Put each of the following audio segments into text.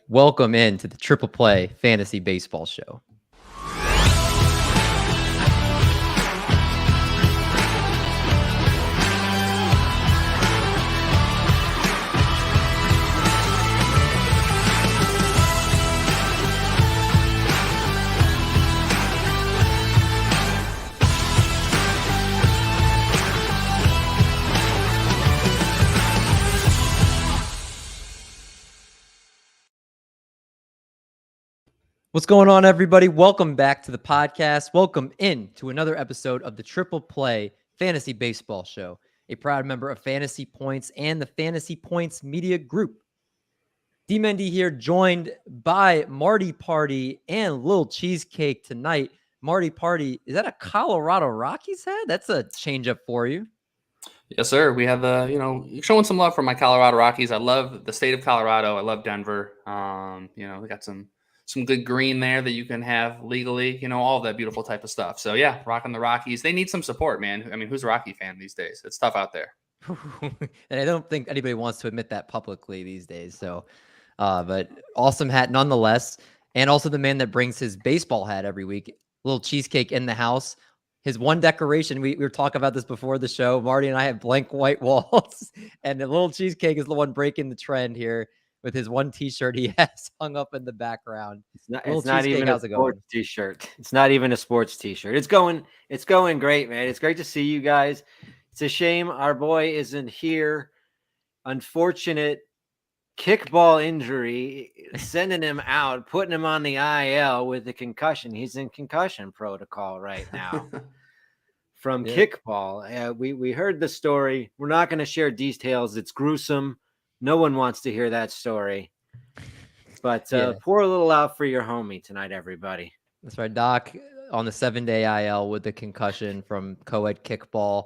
Welcome in to the Triple Play Fantasy Baseball Show. What's going on, everybody? Welcome back to the podcast. Welcome in to another episode of the Triple Play Fantasy Baseball Show, a proud member of Fantasy Points and the Fantasy Points Media Group. D-Mendy here, joined by Marty Party and Lil Cheesecake tonight. Marty Party, is that a Colorado Rockies hat? That's a change up for you. Yes, sir. We have showing some love for my Colorado Rockies. I love the state of Colorado. I love Denver. We got some good green there that you can have legally, all of that beautiful type of stuff. So yeah, rocking the Rockies. They need some support, man. I mean, who's a Rocky fan these days? It's tough out there. And I don't think anybody wants to admit that publicly these days. So, but awesome hat nonetheless. And also the man that brings his baseball hat every week, Little Cheesecake in the house. His one decoration, we were talking about this before the show. Marty and I have blank white walls, and the Little Cheesecake is the one breaking the trend here with his one T-shirt he has hung up in the background. It's not even a sports T-shirt. It's not even a sports T-shirt. It's going great, man. It's great to see you guys. It's a shame our boy isn't here. Unfortunate kickball injury, sending him out, putting him on the IL with a concussion. He's in concussion protocol right now from kickball. We heard the story. We're not going to share details. It's gruesome. No one wants to hear that story. But pour a little out for your homie tonight, everybody. That's right. Doc on the 7-day IL with the concussion from co-ed kickball.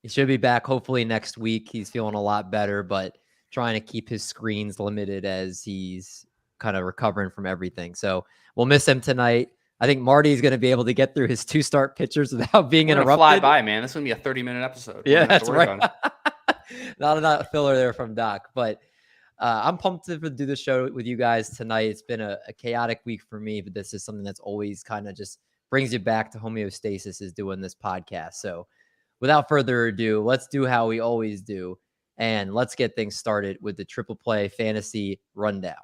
He should be back hopefully next week. He's feeling a lot better, but trying to keep his screens limited as he's kind of recovering from everything. So we'll miss him tonight. I think Marty's going to be able to get through his 2-start pitchers without being interrupted. Fly by, man. This is going to be a 30-minute episode. Yeah, that's right. Not a filler there from Doc, but I'm pumped to do the show with you guys tonight. It's been a chaotic week for me, but this is something that's always kind of just brings you back to homeostasis, is doing this podcast. So without further ado, let's do how we always do, and let's get things started with the Triple Play Fantasy Rundown.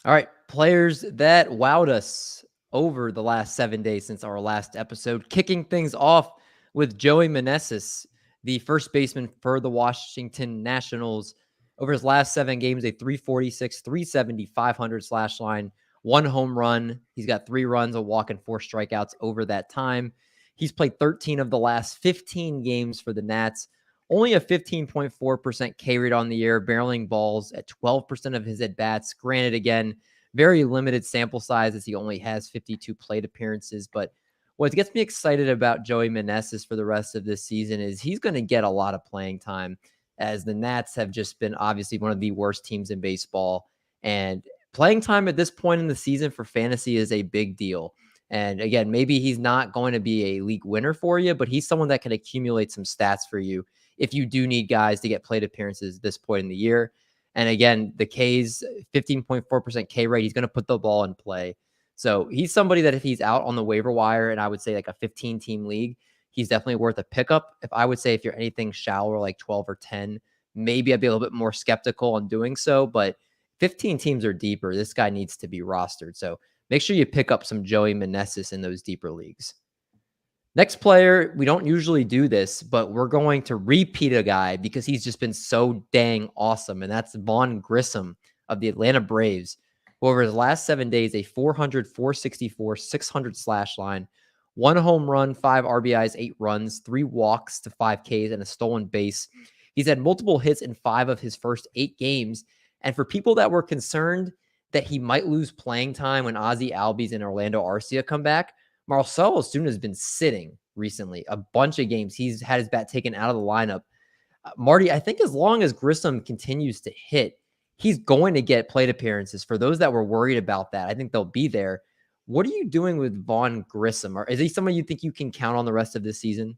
All right, players that wowed us over the last 7 days since our last episode. Kicking things off with Joey Manesses, the first baseman for the Washington Nationals. Over his last 7 games, a 346, 370, 500 slash line, 1 home run. He's got 3 runs, a walk, and 4 strikeouts over that time. He's played 13 of the last 15 games for the Nats. Only a 15.4% K rate on the year, barreling balls at 12% of his at-bats. Granted, again, very limited sample size as he only has 52 plate appearances. But what gets me excited about Joey Manesses for the rest of this season is he's going to get a lot of playing time, as the Nats have just been obviously one of the worst teams in baseball. And playing time at this point in the season for fantasy is a big deal. And again, maybe he's not going to be a league winner for you, but he's someone that can accumulate some stats for you if you do need guys to get plate appearances at this point in the year. And again, the K's 15.4% K rate, he's going to put the ball in play. So he's somebody that if he's out on the waiver wire, and I would say like a 15-team league, he's definitely worth a pickup. If you're anything shallower, like 12 or 10, maybe I'd be a little bit more skeptical on doing so. But 15 teams or deeper, this guy needs to be rostered. So make sure you pick up some Joey Manesses in those deeper leagues. Next player, we don't usually do this, but we're going to repeat a guy because he's just been so dang awesome, and that's Vaughn Grissom of the Atlanta Braves, who over his last 7 days, a 400, 464, 600 slash line, 1 home run, 5 RBIs, 8 runs, 3 walks to 5 Ks, and a stolen base. He's had multiple hits in 5 of his first 8 games, and for people that were concerned that he might lose playing time when Ozzie Albies and Orlando Arcia come back, Marcell Ozuna has been sitting recently a bunch of games. He's had his bat taken out of the lineup. Marty, I think as long as Grissom continues to hit, he's going to get plate appearances. For those that were worried about that, I think they'll be there. What are you doing with Vaughn Grissom? Or is he somebody you think you can count on the rest of this season?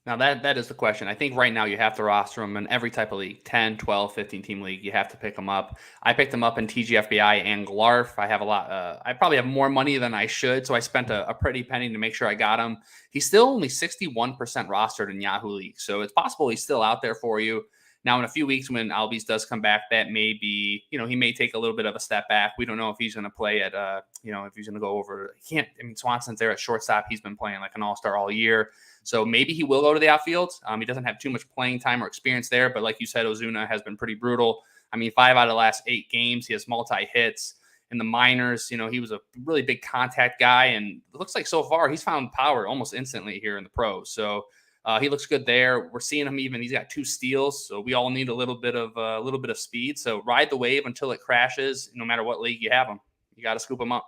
Now, that is the question. I think right now you have to roster him in every type of league, 10, 12, 15-team league. You have to pick him up. I picked him up in TGFBI and Glarf. I have a lot. I probably have more money than I should, so I spent a pretty penny to make sure I got him. He's still only 61% rostered in Yahoo League, so it's possible he's still out there for you. Now, in a few weeks when Albies does come back, that may be, he may take a little bit of a step back. We don't know if he's going to play at, if he's going to go over. He can't. I mean, Swanson's there at shortstop. He's been playing like an all-star all year. So maybe he will go to the outfield. He doesn't have too much playing time or experience there. But like you said, Ozuna has been pretty brutal. I mean, 5 out of the last 8 games, he has multi-hits. In the minors, he was a really big contact guy. And it looks like so far he's found power almost instantly here in the pros. So he looks good there. We're seeing him even. He's got 2 steals. So we all need a little bit of speed. So ride the wave until it crashes. No matter what league you have him, you got to scoop him up.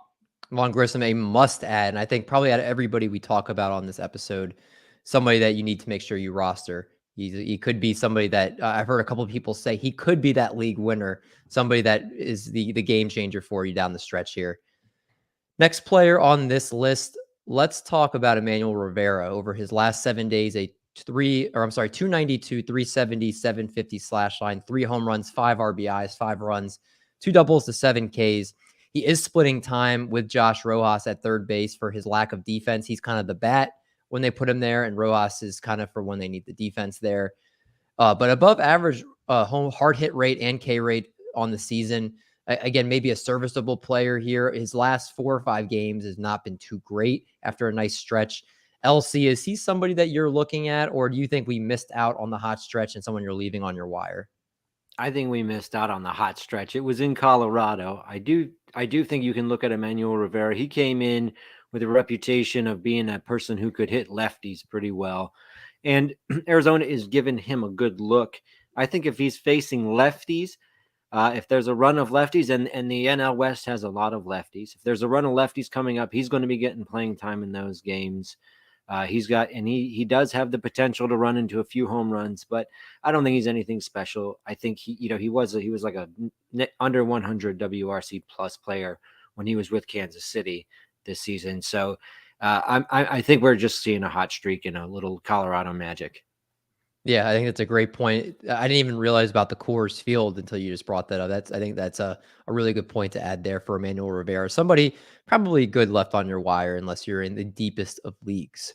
Vaughn Grissom, a must add. And I think probably out of everybody we talk about on this episode, somebody that you need to make sure you roster. He could be somebody that I've heard a couple of people say he could be that league winner, somebody that is the game changer for you down the stretch here. Next player on this list, let's talk about Emmanuel Rivera. Over his last 7 days, 292, 370, 750 slash line, 3 home runs, 5 RBIs, 5 runs, 2 doubles to 7 Ks. He is splitting time with Josh Rojas at third base for his lack of defense. He's kind of the bat when they put him there, and Rojas is kind of for when they need the defense there. But above average home hard hit rate and K rate on the season. Again, maybe a serviceable player here. His last 4 or 5 games has not been too great after a nice stretch. LC, is he somebody that you're looking at, or do you think we missed out on the hot stretch and someone you're leaving on your wire? I think we missed out on the hot stretch. It was in Colorado. I do think you can look at Emmanuel Rivera. He came in with a reputation of being a person who could hit lefties pretty well. And Arizona is giving him a good look. I think if he's facing lefties, if there's a run of lefties, and the NL West has a lot of lefties, if there's a run of lefties coming up, he's going to be getting playing time in those games. He does have the potential to run into a few home runs, but I don't think he's anything special. I think he was like a under 100 WRC plus player when he was with Kansas City this season. So I think we're just seeing a hot streak and a little Colorado magic. Yeah, I think that's a great point. I didn't even realize about the Coors Field until you just brought that up. I think that's a really good point to add there for Emmanuel Rivera. Somebody probably good left on your wire unless you're in the deepest of leagues.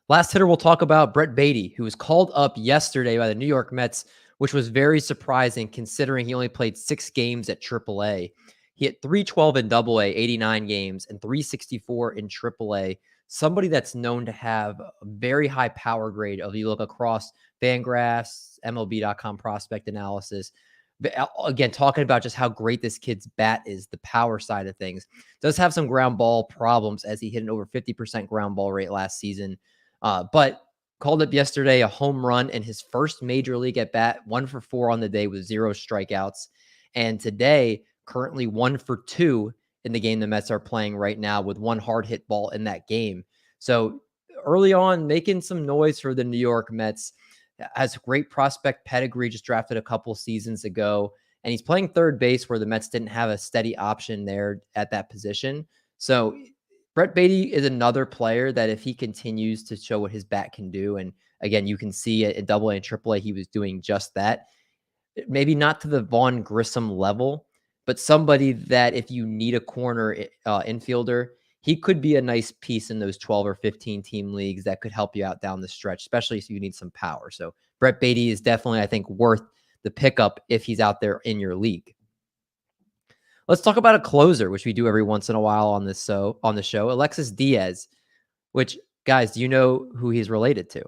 Last hitter we'll talk about, Brett Beatty, who was called up yesterday by the New York Mets, which was very surprising considering he only played 6 games at AAA. He hit 312 in AA, 89 games, and 364 in AAA. Somebody that's known to have a very high power grade. If you look across Fangraphs, MLB.com prospect analysis, again, talking about just how great this kid's bat is, the power side of things. Does have some ground ball problems as he hit an over 50% ground ball rate last season. But called up yesterday a home run in his first major league at bat, 1 for 4 on the day with 0 strikeouts. And today, currently 1 for 2 in the game the Mets are playing right now with 1 hard hit ball in that game. So early on, making some noise for the New York Mets. Has great prospect pedigree, just drafted a couple seasons ago. And he's playing third base where the Mets didn't have a steady option there at that position. So Brett Beatty is another player that if he continues to show what his bat can do, and again, you can see at AA and AAA, he was doing just that. Maybe not to the Vaughn Grissom level, but somebody that if you need a corner infielder, he could be a nice piece in those 12 or 15 team leagues that could help you out down the stretch, especially if you need some power. So Brett Beatty is definitely, I think, worth the pickup if he's out there in your league. Let's talk about a closer, which we do every once in a while on the show, Alexis Diaz, which, guys, do you know who he's related to?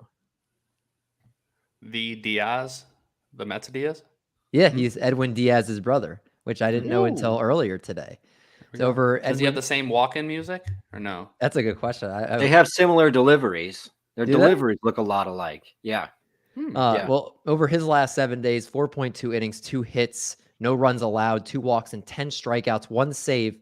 The Diaz? The Mets Diaz? Yeah, he's Edwin Diaz's brother, which I didn't know until earlier today. So Does he have the same walk-in music or no? That's a good question. They have similar deliveries. Their deliveries look a lot alike. Yeah. Well, over his last 7 days, 4.2 innings, 2 hits, no runs allowed, 2 walks, and 10 strikeouts, 1 save.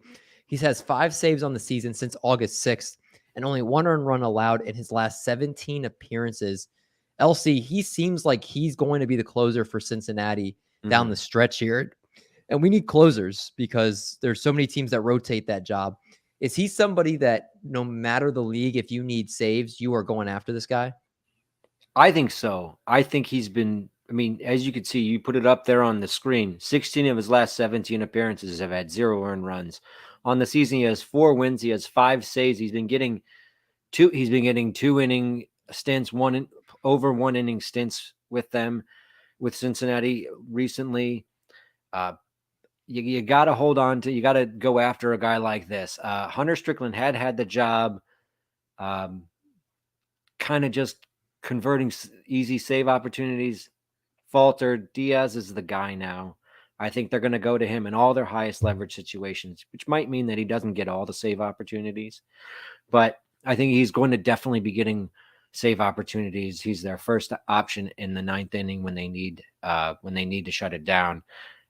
He has 5 saves on the season since August 6th, and only 1 earned run allowed in his last 17 appearances. LC, he seems like he's going to be the closer for Cincinnati down the stretch here. And we need closers because there's so many teams that rotate that job. Is he somebody that no matter the league, if you need saves, you are going after this guy? I think so. I think he's been, I mean, as you can see, you put it up there on the screen. 16 of his last 17 appearances have had 0 earned runs. On the season, he has 4 wins. He has 5 saves. He's been getting 2 inning stints, over 1 inning stints with them, with Cincinnati recently. You got to hold on to, you got to go after a guy like this. Hunter Strickland had the job, kind of just converting easy save opportunities, faltered. Diaz is the guy now. I think they're going to go to him in all their highest leverage situations, which might mean that he doesn't get all the save opportunities, but I think he's going to definitely be getting save opportunities. He's their first option in the 9th inning when they need to shut it down.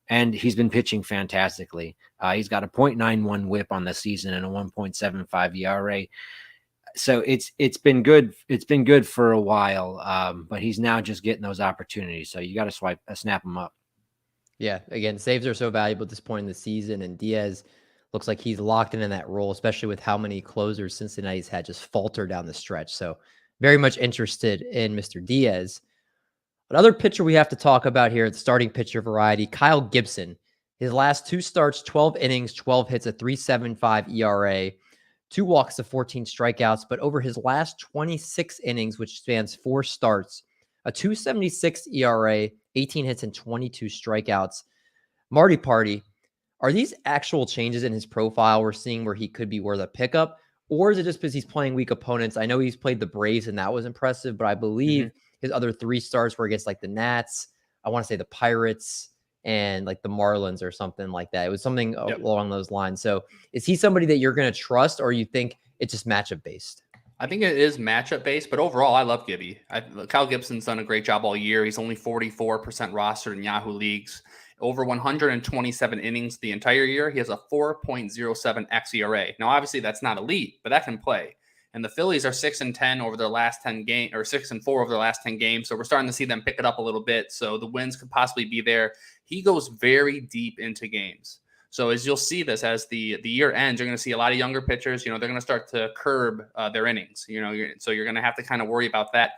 And he's been pitching fantastically. He's got a .91 whip on the season and a 1.75 ERA. So it's been good. It's been good for a while, but he's now just getting those opportunities. So you got to snap him up. Yeah, again, saves are so valuable at this point in the season, and Diaz looks like he's locked in that role, especially with how many closers Cincinnati's had just falter down the stretch. So very much interested in Mr. Diaz. Another pitcher we have to talk about here, the starting pitcher variety, Kyle Gibson. His last 2 starts, 12 innings, 12 hits, a 3.75 ERA, 2 walks to 14 strikeouts. But over his last 26 innings, which spans 4 starts, a 2.76 ERA, 18 hits, and 22 strikeouts. Marty Party, are these actual changes in his profile we're seeing where he could be worth a pickup? Or is it just because he's playing weak opponents? I know he's played the Braves, and that was impressive, but I believe his other 3 starts were against like the Nats, I want to say the Pirates, and like the Marlins or something like that. It was something along those lines. So is he somebody that you're going to trust, or you think it's just matchup based? I think it is matchup based, but overall, I love Gibby. Kyle Gibson's done a great job all year. He's only 44% rostered in Yahoo leagues. Over 127 innings the entire year, he has a 4.07 xERA. Now, obviously, that's not elite, but that can play. And the Phillies are 6-10 over their last 10 games, or 6-4 over their last 10 games. So we're starting to see them pick it up a little bit. So the wins could possibly be there. He goes very deep into games. So as you'll see this as the year ends, you're going to see a lot of younger pitchers. They're going to start to curb their innings. So you're going to have to kind of worry about that.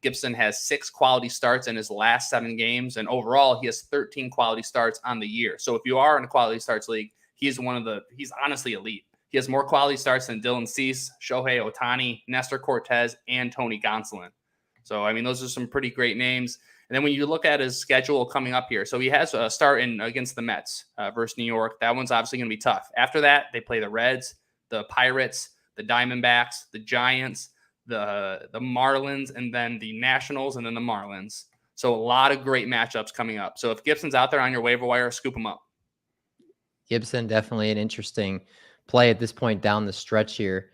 Gibson has 6 quality starts in his last 7 games, and overall he has 13 quality starts on the year. So if you are in a quality starts league, he's honestly elite. He has more quality starts than Dylan Cease, Shohei Ohtani, Nestor Cortez, and Tony Gonsolin. So I mean, those are some pretty great names. And then when you look at his schedule coming up here, so he has a start against the Mets versus New York. That one's obviously going to be tough. After that, they play the Reds, the Pirates, the Diamondbacks, the Giants, the Marlins, and then the Nationals, and then the Marlins. So a lot of great matchups coming up. So if Gibson's out there on your waiver wire, scoop him up. Gibson, definitely an interesting play at this point down the stretch here.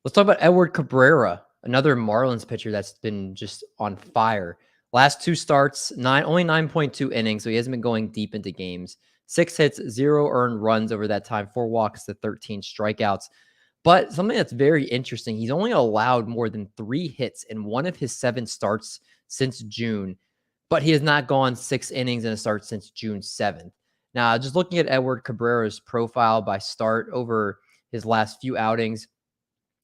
Let's talk about Edward Cabrera, another Marlins pitcher that's been just on fire. Last 2 starts, only 9.2 innings, so he hasn't been going deep into games. 6 hits, 0 earned runs over that time, 4 walks to 13 strikeouts. But something that's very interesting, he's only allowed more than 3 hits in one of his 7 starts since June, but he has not gone 6 innings in a start since June 7th. Now, just looking at Edward Cabrera's profile by start over his last few outings,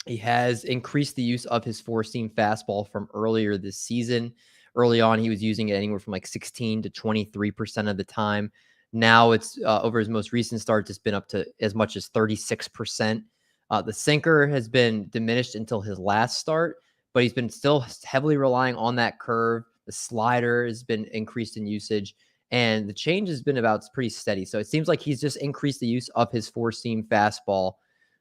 he has increased the use of his 4-seam fastball from earlier this season. Early on, he was using it anywhere from like 16 to 23% of the time. Now it's over his most recent starts, it's been up to as much as 36%. The sinker has been diminished until his last start, but he's been still heavily relying on that curve. The slider has been increased in usage, and the change has been about pretty steady. So it seems like he's just increased the use of his 4-seam fastball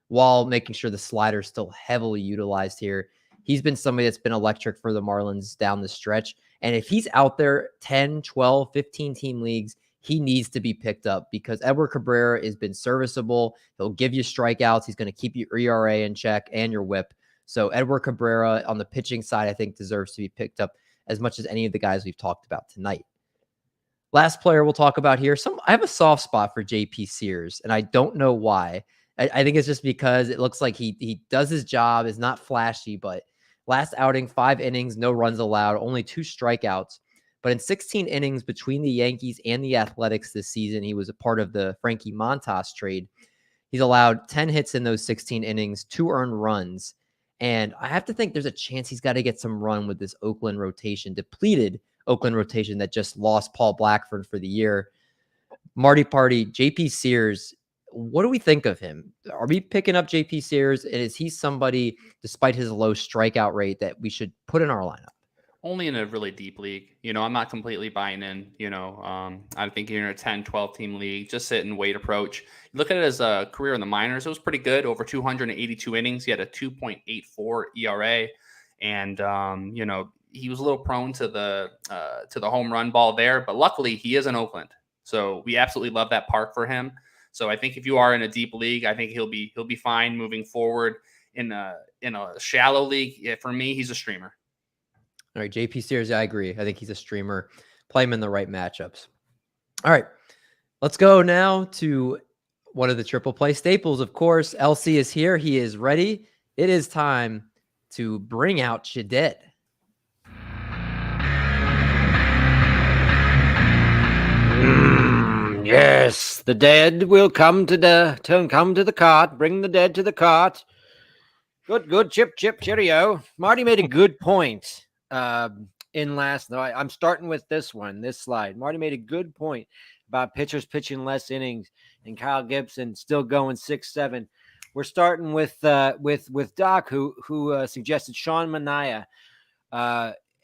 while making sure the slider is still heavily utilized here. He's been somebody that's been electric for the Marlins down the stretch. And if he's out there 10, 12, 15 team leagues, he needs to be picked up because Edward Cabrera has been serviceable. He'll give you strikeouts. He's going to keep your ERA in check and your whip. So Edward Cabrera on the pitching side, I think deserves to be picked up as much as any of the guys we've talked about tonight. Last player we'll talk about here. I have a soft spot for JP Sears, and I don't know why. I think it's just because it looks like he does his job, is not flashy, but last outing, 5 innings, no runs allowed, only 2 strikeouts. But in 16 innings between the Yankees and the Athletics this season, he was a part of the Frankie Montas trade. He's allowed 10 hits in those 16 innings, 2 earned runs. And I have to think there's a chance he's got to get some run with this Oakland rotation, depleted Oakland rotation that just lost Paul Blackford for the year. Marty Party, JP Sears, what do we think of him? Are we picking up JP Sears? And is he somebody, despite his low strikeout rate, that we should put in our lineup? Only in a really deep league. I'm not completely buying in. I think you're in a 10, 12 team league. Just sit and wait approach. Look at it as a career in the minors. It was pretty good. Over 282 innings. He had a 2.84 ERA. And, he was a little prone to the home run ball there. But luckily, he is in Oakland. So we absolutely love that park for him. So I think if you are in a deep league, I think he'll be fine moving forward. In a shallow league, for me, he's a streamer. All right, JP Sears, I agree. I think he's a streamer. Play him in the right matchups. All right, let's go now to one of the triple play staples. Of course, LC is here. He is ready. It is time to bring out Shadet. Yes, the dead will come to the cart. Bring the dead to the cart. Good. Chip, cheerio. Marty made a good point. In last night, I'm starting with this slide. Marty made a good point about pitchers pitching less innings and Kyle Gibson still going 6-7. We're starting with Doc, who suggested Sean Manaea,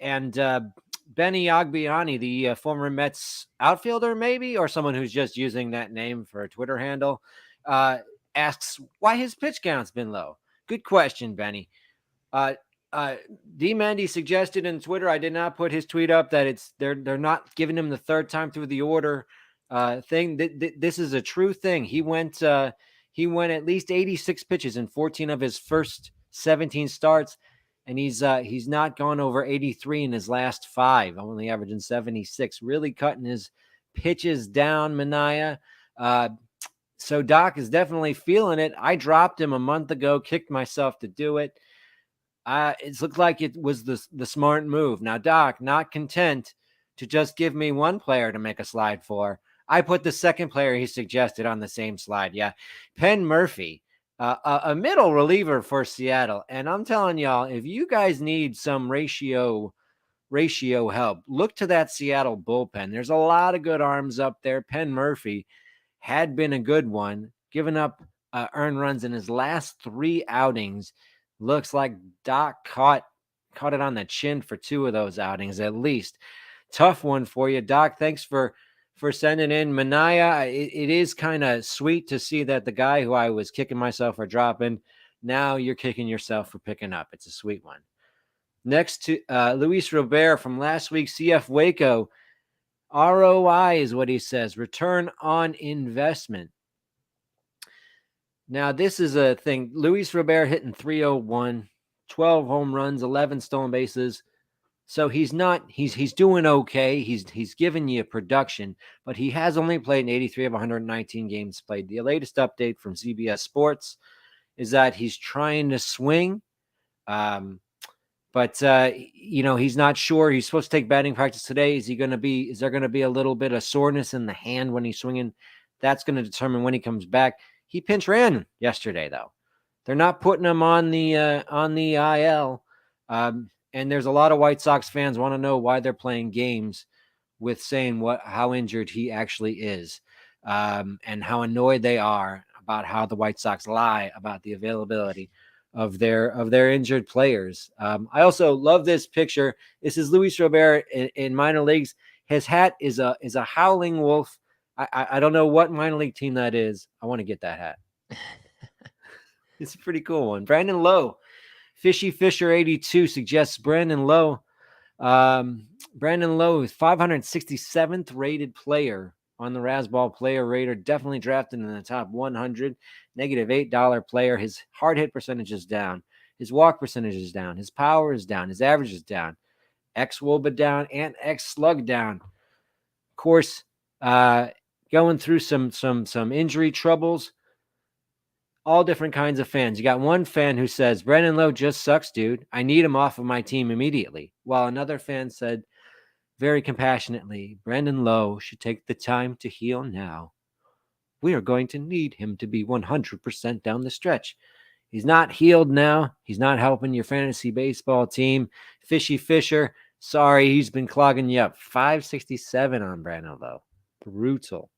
and Benny Agbiani, the former Mets outfielder, maybe, or someone who's just using that name for a Twitter handle, asks why his pitch count's been low. Good question, Benny. D. Mandy suggested in Twitter, I did not put his tweet up, that they're not giving him the third time through the order thing. This is a true thing. He went at least 86 pitches in 14 of his first 17 starts, and he's not gone over 83 in his last 5, only averaging 76. Really cutting his pitches down, Manaea. So Doc is definitely feeling it. I dropped him a month ago, kicked myself to do it. It looked like it was the smart move. Now, Doc, not content to just give me one player to make a slide for, I put the second player he suggested on the same slide. Yeah, Penn Murphy, a middle reliever for Seattle. And I'm telling y'all, if you guys need some ratio help, look to that Seattle bullpen. There's a lot of good arms up there. Penn Murphy had been a good one, giving up earned runs in his last 3 outings. Looks like Doc caught it on the chin for 2 of those outings at least. Tough one for you, Doc. Thanks for sending in Manaea. It is kind of sweet to see that the guy who I was kicking myself for dropping, now you're kicking yourself for picking up. It's a sweet one. Next to Luis Robert from last week, CF Waco. ROI is what he says, return on investment. Now, this is a thing. Luis Robert hitting 301, 12 home runs, 11 stolen bases. So he's doing okay. He's giving you production, but he has only played in 83 of 119 games played. The latest update from CBS Sports is that he's trying to swing. But he's not sure. He's supposed to take batting practice today. Is there going to be a little bit of soreness in the hand when he's swinging? That's going to determine when he comes back. He pinch ran yesterday, though. They're not putting him on the IL. And there's a lot of White Sox fans want to know why they're playing games with saying how injured he actually is, and how annoyed they are about how the White Sox lie about the availability of their injured players. I also love this picture. This is Luis Robert in minor leagues. His hat is a howling wolf. I don't know what minor league team that is. I want to get that hat. It's a pretty cool one. Brandon Lowe, Fishy Fisher 82 suggests Brandon Lowe. Brandon Lowe is 567th rated player on the Razzball Player Rater. Definitely drafted in the top 100. -$8 player. His hard hit percentage is down. His walk percentage is down. His power is down. His average is down. X-Woba down and X-Slug down. Of course, going through some injury troubles. All different kinds of fans. You got one fan who says, Brandon Lowe just sucks, dude. I need him off of my team immediately. While another fan said, very compassionately, Brandon Lowe should take the time to heal now. We are going to need him to be 100% down the stretch. He's not healed now. He's not helping your fantasy baseball team. Fishy Fisher, sorry, he's been clogging you up. 567 on Brano, though. Brutal.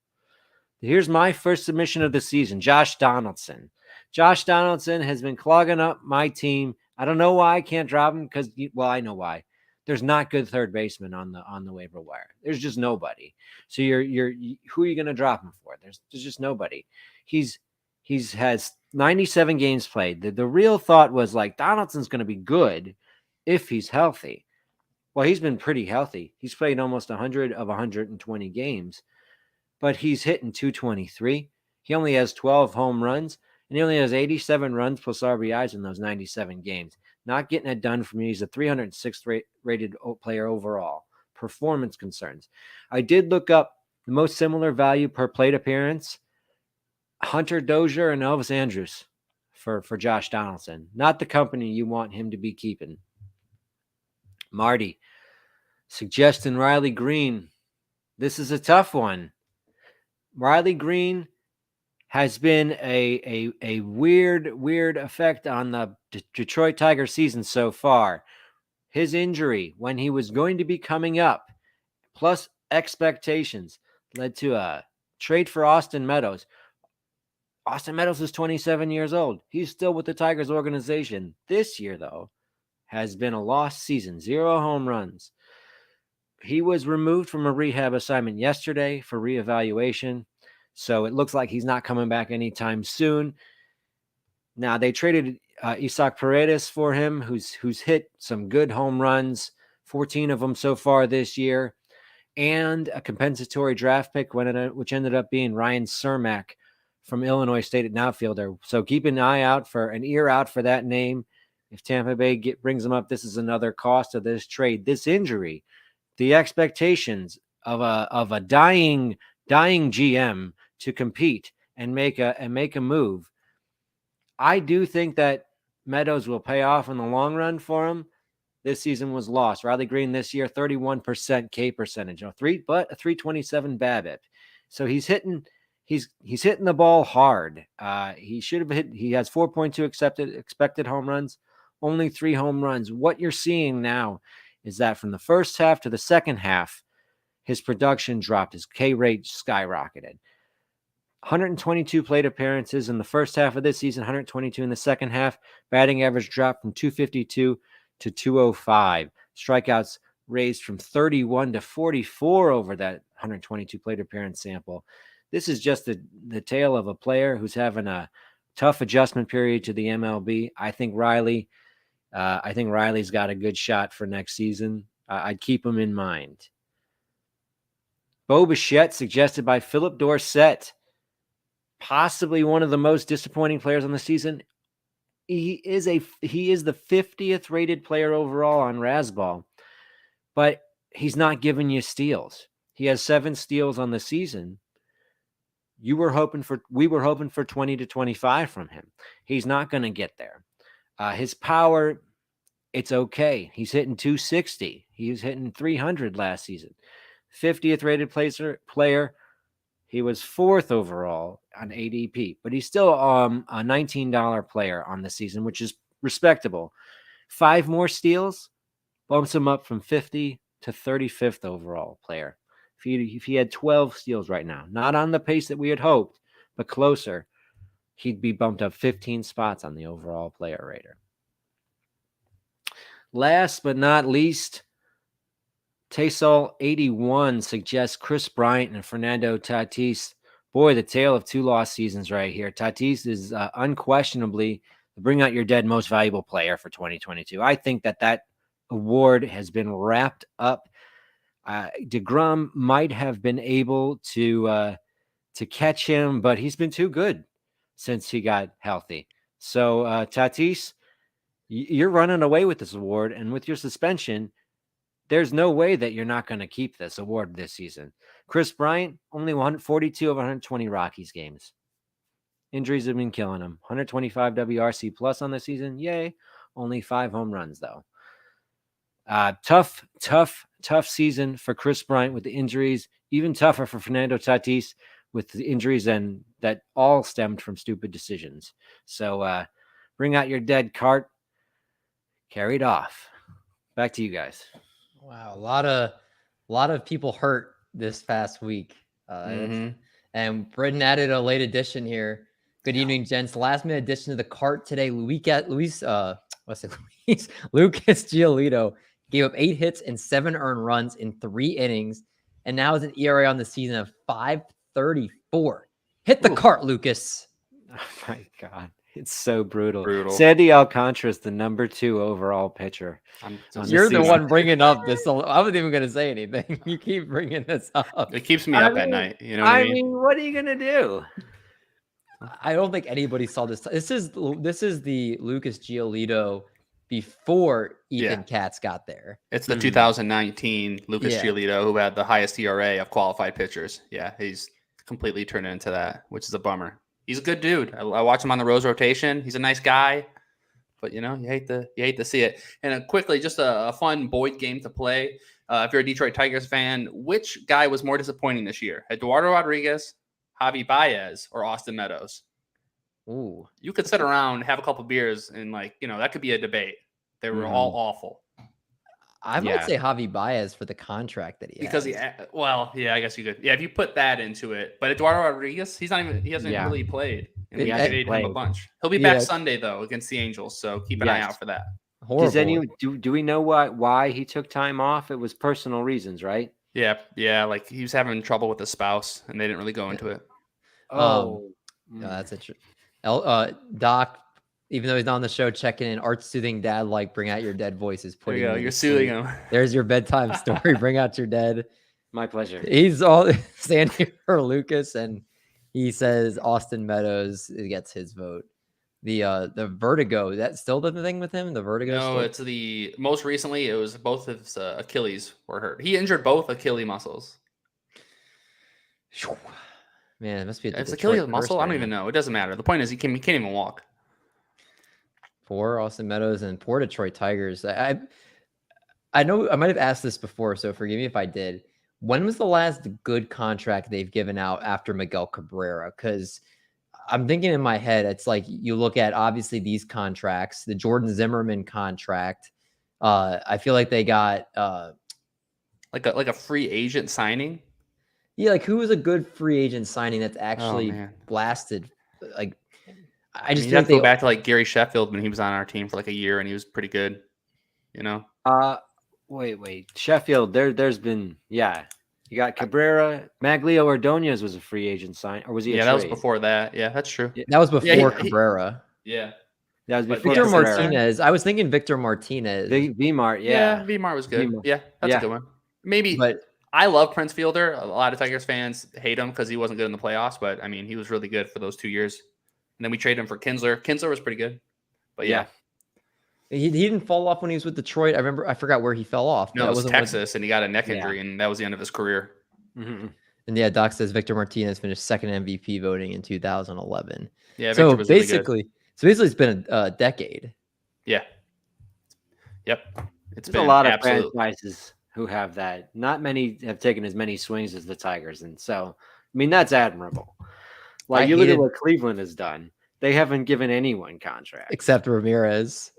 Here's my first submission of the season, Josh Donaldson. Josh Donaldson has been clogging up my team. I don't know why I can't drop him because, well, I know why. There's not good third baseman on the waiver wire. There's just nobody. So who are you going to drop him for? There's just nobody. He's has 97 games played. The real thought was like Donaldson's going to be good if he's healthy. Well, he's been pretty healthy. He's played almost 100 of 120 games, but he's hitting 223. He only has 12 home runs, and he only has 87 runs plus RBIs in those 97 games. Not getting it done for me. He's a 306th rated player overall. Performance concerns. I did look up the most similar value per plate appearance. Hunter Dozier and Elvis Andrus for Josh Donaldson. Not the company you want him to be keeping. Marty, suggesting Riley Green. This is a tough one. Riley Green has been a weird effect on the Detroit Tigers season so far. His injury when he was going to be coming up, plus expectations, led to a trade for Austin Meadows. Austin Meadows is 27 years old. He's still with the Tigers organization. This year, though, has been a lost season. 0 home runs. He was removed from a rehab assignment yesterday for reevaluation. So it looks like he's not coming back anytime soon. Now, they traded Isaac Paredes for him, who's hit some good home runs, 14 of them so far this year, and a compensatory draft pick, which ended up being Ryan Cermak from Illinois State at outfielder. So keep an ear out for that name. If Tampa Bay brings him up, this is another cost of this trade. This injury, the expectations of a dying GM to compete and make a move. I do think that Meadows will pay off in the long run for him. This season was lost. Riley Green this year, 31% K percentage, but a 327 BABIP. So he's hitting the ball hard. He should have hit. He has 4.2 expected home runs, only 3 home runs. What you're seeing now is that from the first half to the second half, his production dropped. His K rate skyrocketed. 122 plate appearances in the first half of this season, 122 in the second half. Batting average dropped from 252 to 205. Strikeouts raised from 31 to 44 over that 122 plate appearance sample. This is just the tale of a player who's having a tough adjustment period to the MLB. I think Riley's got a good shot for next season. I'd keep him in mind. Beau Buchette, suggested by Philip Dorsett. Possibly one of the most disappointing players on the season. He is the 50th rated player overall on Razzball, but he's not giving you steals. He has 7 steals on the season. We were hoping for 20 to 25 from him. He's not going to get there. His power, it's okay. He's hitting 260. He was hitting 300 last season. 50th rated player. He was 4th overall on ADP, but he's still a $19 player on the season, which is respectable. 5 more steals bumps him up from 50 to 35th overall player. If he had 12 steals right now, not on the pace that we had hoped, but closer, he'd be bumped up 15 spots on the overall player rater. Last but not least, Taysol81 suggests Chris Bryant and Fernando Tatis. Boy, the tale of 2 lost seasons right here. Tatis is unquestionably the bring out your dead most valuable player for 2022. I think that award has been wrapped up. DeGrom might have been able to catch him, but he's been too good since he got healthy. So Tatis, you're running away with this award, and with your suspension, there's no way that you're not going to keep this award this season. Chris Bryant, only 142 of 120 Rockies games. Injuries have been killing him. 125 WRC plus on the season. Yay. Only 5 home runs, though. Tough season for Chris Bryant with the injuries. Even tougher for Fernando Tatis with the injuries, and that all stemmed from stupid decisions. So bring out your dead cart, carried off. Back to you guys. Wow, a lot of people hurt this past week. And Britton added a late addition here. Good evening, gents. Last minute addition to the cart today. Lucas Giolito gave up 8 hits and 7 earned runs in 3 innings, and now has an ERA on the season of 5.34. Hit the cart, Lucas. Oh my God. It's so brutal. Sandy Alcantara is the number 2 overall pitcher. You're the one bringing up this. I wasn't even going to say anything. You keep bringing this up. It keeps me up at night. You know what I mean? What are you going to do? I don't think anybody saw this. This is the Lucas Giolito before Ethan Katz got there. It's the 2019 Lucas Giolito who had the highest ERA of qualified pitchers. Yeah, he's completely turned into that, which is a bummer. He's a good dude. I watch him on the Rose rotation. He's a nice guy, but you hate to see it. And quickly, just a fun Boyd game to play. If you're a Detroit Tigers fan, which guy was more disappointing this year? Eduardo Rodriguez, Javi Baez, or Austin Meadows? Ooh, you could sit around, have a couple beers, and that could be a debate. They were all awful. I might say Javi Baez for the contract that he has. I guess you could. Yeah, if you put that into it. But Eduardo Rodriguez, he hasn't really played. And we hated him a bunch. He'll be back Sunday though against the Angels, so keep an eye out for that. Do we know why he took time off? It was personal reasons, right? Yeah, like he was having trouble with his spouse, and they didn't really go into it. No, that's interesting. Doc, even though he's not on the show, checking in. Art soothing dad, bring out your dead voices. You're soothing him. There's your bedtime story. Bring out your dead. My pleasure. He's all standing for Lucas, and he says Austin Meadows gets his vote. The vertigo, that's still the thing with him? The vertigo? No, it's the most recently. It was both his Achilles were hurt. He injured both Achilles muscles. Man, it must be it's Achilles muscle. I don't even know. It doesn't matter. The point is he can't even walk. Poor Austin Meadows and poor Detroit Tigers. I know I might have asked this before, so forgive me if I did. When was the last good contract they've given out after Miguel Cabrera? Because I'm thinking in my head, it's like you look at obviously these contracts, the Jordan Zimmerman contract. I feel like they got like a free agent signing. Yeah, who was a good free agent signing that's actually blasted? I just have to go back to Gary Sheffield when he was on our team for a year and he was pretty good. Wait. Sheffield, there's been you got Cabrera. Maglio Ordonez was a free agent sign, or was he? That was before that. Yeah, that's true. That was before Cabrera. Yeah, that was before Victor Martinez. I was thinking Victor Martinez. V-Mart, V-Mart was good. Yeah, that's a good one. Maybe, but I love Prince Fielder. A lot of Tigers fans hate him because he wasn't good in the playoffs, but I mean, he was really good for those 2 years. And then we traded him for Kinsler. Kinsler was pretty good, but He didn't fall off when he was with Detroit. I forgot where he fell off. No, it was Texas, and he got a neck injury, and that was the end of his career. Mm-hmm. And Doc says Victor Martinez finished second MVP voting in 2011. Yeah, Victor was basically, it's been a decade. Yeah. Yep. There's a lot of franchises who have that. Not many have taken as many swings as the Tigers, and so that's admirable. You look at what Cleveland has done. They haven't given anyone contract except Ramirez.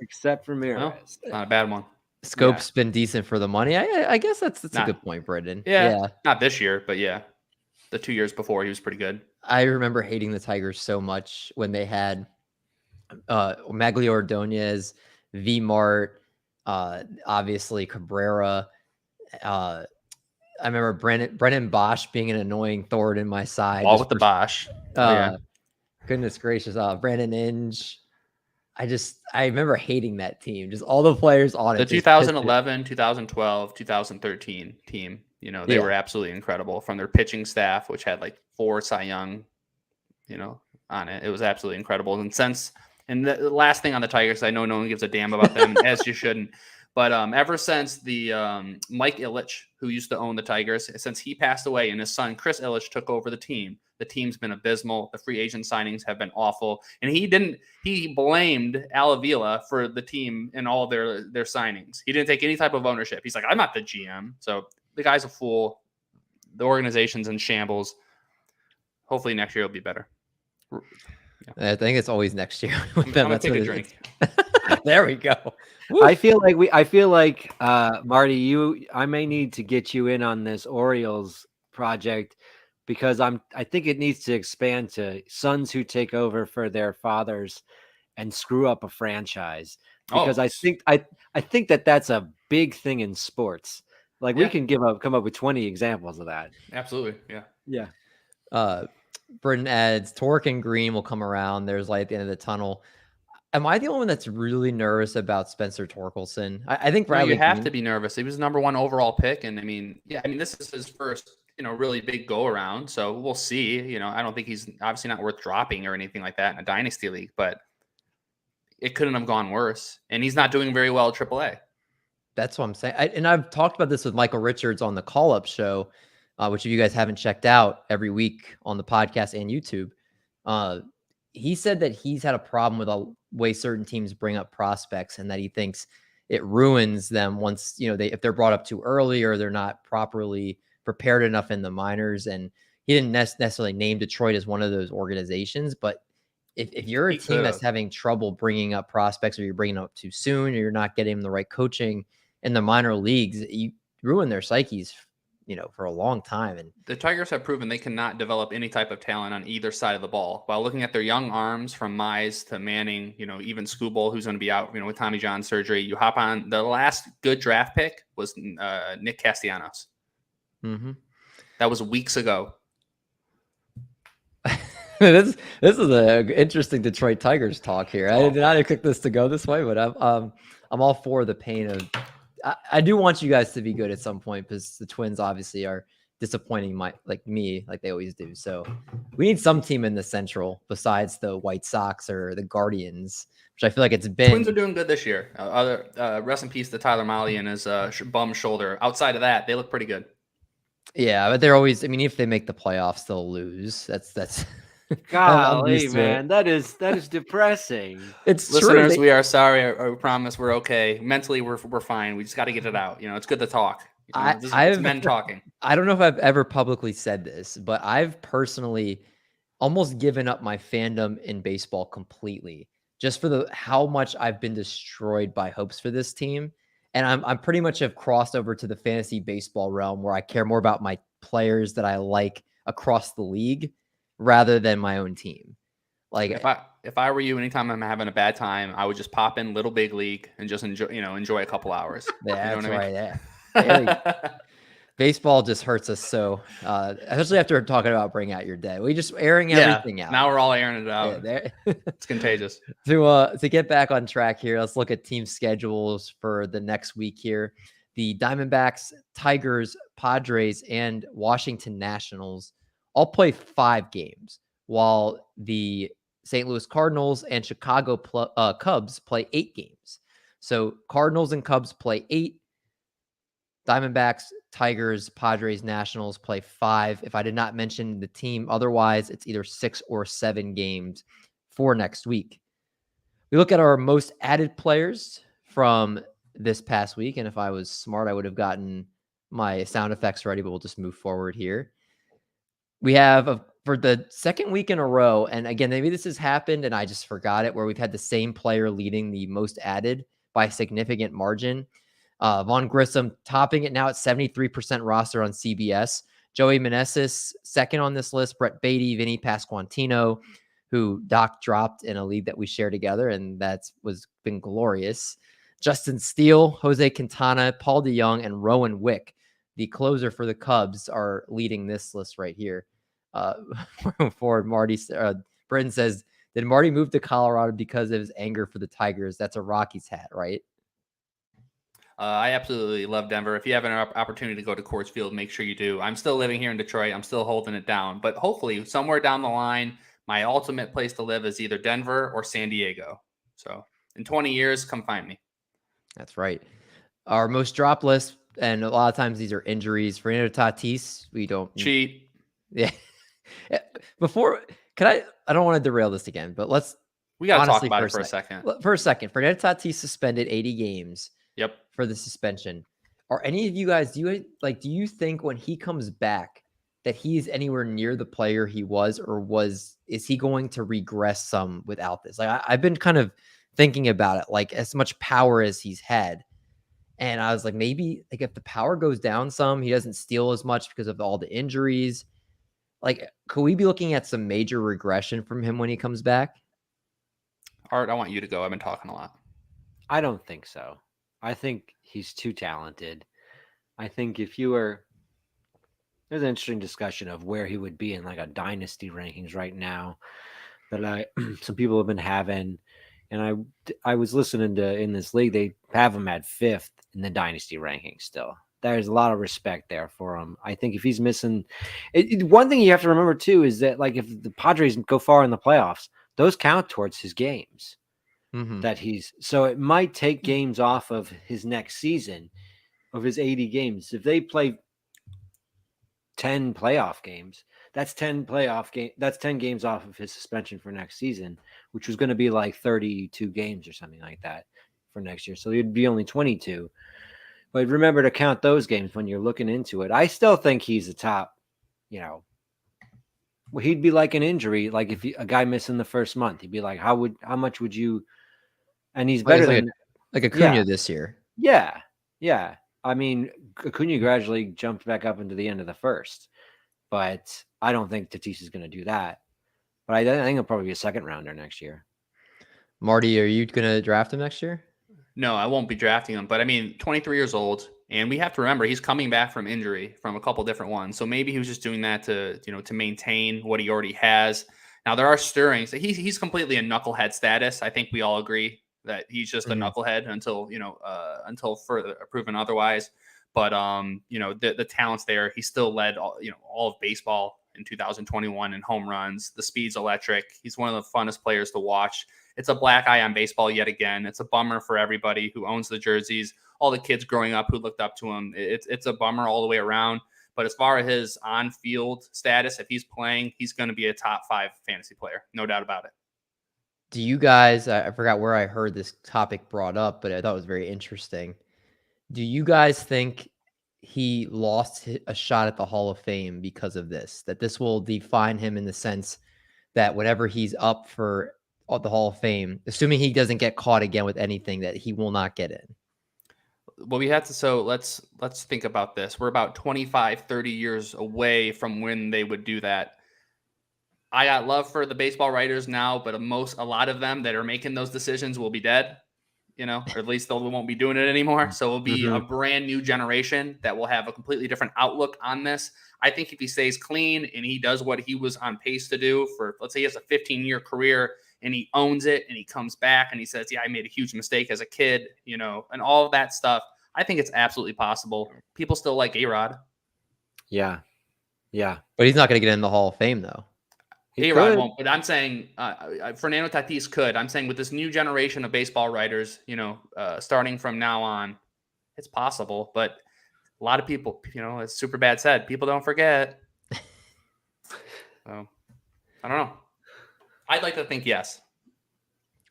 Well, not a bad one. Scope's been decent for the money. I guess that's a good point, Brendan. Yeah, not this year, but the 2 years before he was pretty good. I remember hating the Tigers so much when they had Maglio Ordonez, V-Mart, obviously Cabrera. I remember Brennan Bosch being an annoying thorn in my side. All with the Bosch. Goodness gracious. Brandon Inge. I remember hating that team. Just all the players on it. The 2011, 2012, 2013 team, they were absolutely incredible from their pitching staff, which had 4 Cy Young, on it. It was absolutely incredible. And the last thing on the Tigers, I know no one gives a damn about them, as you shouldn't. But ever since the Mike Ilitch, who used to own the Tigers, since he passed away and his son Chris Ilitch took over the team's been abysmal. The free agent signings have been awful. And he blamed Al Avila for the team and all their signings. He didn't take any type of ownership. He's like, I'm not the GM. So the guy's a fool. The organization's in shambles. hopefully next year will be better. I think it's always next year. I'm gonna take a drink. There we go. Woo. I feel like Marty, I may need to get you in on this Orioles project because I think it needs to expand to sons who take over for their fathers and screw up a franchise. Because I think that's a big thing in sports. Like we can come up with 20 examples of that. Absolutely. Yeah. Britton adds Torque and Green will come around. There's light at the end of the tunnel. Am I the only one that's really nervous about Spencer Torkelson? I think Bradley. You have to be nervous. He was the number 1 overall pick, and this is his first, really big go around. So we'll see. I don't think he's obviously not worth dropping or anything like that in a dynasty league, but it couldn't have gone worse. And he's not doing very well at AAA. That's what I'm saying. And I've talked about this with Michael Richards on the Call Up Show, which if you guys haven't checked out every week on the podcast and YouTube. He said that he's had a problem with the way certain teams bring up prospects and that he thinks it ruins them once, if they're brought up too early or they're not properly prepared enough in the minors. And he didn't necessarily name Detroit as one of those organizations, but if you're a team that's having trouble bringing up prospects or you're bringing them up too soon or you're not getting them the right coaching in the minor leagues, you ruin their psyches for a long time. And the Tigers have proven they cannot develop any type of talent on either side of the ball. While looking at their young arms from Mize to Manning, even Skubal, who's going to be out, with Tommy John surgery. You hop on the last good draft pick was Nick Castellanos. Mm-hmm. That was weeks ago. This is an interesting Detroit Tigers talk here. I did not expect this to go this way, but I'm all for the pain of. I do want you guys to be good at some point because the Twins obviously are disappointing like they always do. So we need some team in the Central besides the White Sox or the Guardians, which I feel like it's been. Twins are doing good this year. Rest in peace to Tyler Mahle and his bum shoulder. Outside of that, they look pretty good. Yeah, but they're always. If they make the playoffs, they'll lose. That's. Golly, man, that is depressing. It's listeners, true. We are sorry. I promise we're okay. Mentally, we're fine. We just got to get it out. It's good to talk. It's men talking. I don't know if I've ever publicly said this, but I've personally almost given up my fandom in baseball completely, just for how much I've been destroyed by hopes for this team. And I'm pretty much have crossed over to the fantasy baseball realm where I care more about my players that I like across the league rather than my own team. Like if I were you, anytime I'm having a bad time, I would just pop in Little Big League and just enjoy a couple hours. Yeah, that's right. Yeah. Baseball just hurts us so, especially after talking about Bring Out Your Day. We just airing everything out. Now we're all airing it out. Yeah, it's contagious. To get back on track here, let's look at team schedules for the next week here. The Diamondbacks, Tigers, Padres, and Washington Nationals all play 5 games, while the St. Louis Cardinals and Chicago Cubs play 8 games. So Cardinals and Cubs play 8. Diamondbacks, Tigers, Padres, Nationals play 5. If I did not mention the team otherwise, it's either 6 or 7 games for next week. We look at our most added players from this past week, and if I was smart, I would have gotten my sound effects ready, but we'll just move forward here. We have for the second week in a row, and again, maybe this has happened and I just forgot it, where we've had the same player leading the most added by a significant margin. Vaughn Grissom topping it now at 73% roster on CBS. Joey Manesses second on this list. Brett Beatty, Vinnie Pasquantino, who Doc dropped in a league that we share together, and that's been glorious. Justin Steele, Jose Quintana, Paul DeYoung, and Rowan Wick, the closer for the Cubs, are leading this list right here. For Marty, Britton says, did Marty move to Colorado because of his anger for the Tigers? That's a Rockies hat, right? I absolutely love Denver. If you have an opportunity to go to Coors Field, make sure you do. I'm still living here in Detroit. I'm still holding it down. But hopefully somewhere down the line, my ultimate place to live is either Denver or San Diego. So in 20 years, come find me. That's right. Our most drop list, and a lot of times these are injuries. Fernando Tatis, we don't cheat. Yeah. I don't want to derail this again, but we got to talk about it for a second. For a second, Fernando Tatis suspended 80 games. Yep. For the suspension. Are any of you guys, do you think when he comes back that he's anywhere near the player he was, or is he going to regress some without this? Like I've been kind of thinking about it, like as much power as he's had. And I was like, maybe like if the power goes down some, he doesn't steal as much because of all the injuries. Like, could we be looking at some major regression from him when he comes back? Art, I want you to go. I've been talking a lot. I don't think so. I think he's too talented. I think if you were, there's an interesting discussion of where he would be in like a dynasty rankings right now that some people have been having. And I was listening to in this league, they have him at 5th in the dynasty rankings still. There's a lot of respect there for him. I think if he's missing, one thing you have to remember too is that like if the Padres go far in the playoffs, those count towards his games. So it might take games off of his next season, of his 80 games. If they play 10 playoff games, that's 10 games off of his suspension for next season, which was going to be like 32 games or something like that for next year. So it'd be only 22. But remember to count those games when you're looking into it. I still think he's a top, he'd be like an injury. Like if a guy missing the first month, he'd be like, how much would you, and he's better than Acuna this year. Yeah. Yeah. I mean, Acuna gradually jumped back up into the end of the first, but I don't think Tatis is going to do that. But I think he'll probably be a second rounder next year. Marty, are you going to draft him next year? No, I won't be drafting him. But I mean, 23 years old, and we have to remember he's coming back from injury from a couple different ones. So maybe he was just doing that to maintain what he already has. Now there are stirrings. He's completely a knucklehead status. I think we all agree that he's just a knucklehead until further proven otherwise. But the talent's there. He still led all of baseball in 2021 in home runs. The speed's electric. He's one of the funnest players to watch. It's a black eye on baseball yet again. It's a bummer for everybody who owns the jerseys, all the kids growing up who looked up to him. It's a bummer all the way around. But as far as his on-field status, if he's playing, he's going to be a top 5 fantasy player. No doubt about it. Do you guys, I forgot where I heard this topic brought up, but I thought it was very interesting. Do you guys think he lost a shot at the Hall of Fame because of this? That this will define him in the sense that whenever he's up for the Hall of Fame, assuming he doesn't get caught again with anything, that he will not get in? Well, we have to. So let's think about this. We're about 25, 30 years away from when they would do that. I got love for the baseball writers now, but a lot of them that are making those decisions will be dead, or at least they won't be doing it anymore. So it'll be a brand new generation that will have a completely different outlook on this. I think if he stays clean and he does what he was on pace to do for, let's say he has a 15-year career and he owns it and he comes back and he says, yeah, I made a huge mistake as a kid, and all of that stuff, I think it's absolutely possible. People still like A-Rod. Yeah. Yeah. But he's not going to get in the Hall of Fame, though. A-Rod won't, but I'm saying Fernando Tatis could. I'm saying with this new generation of baseball writers, starting from now on, it's possible. But a lot of people, as Super Bad said, people don't forget. So, I don't know. I'd like to think yes.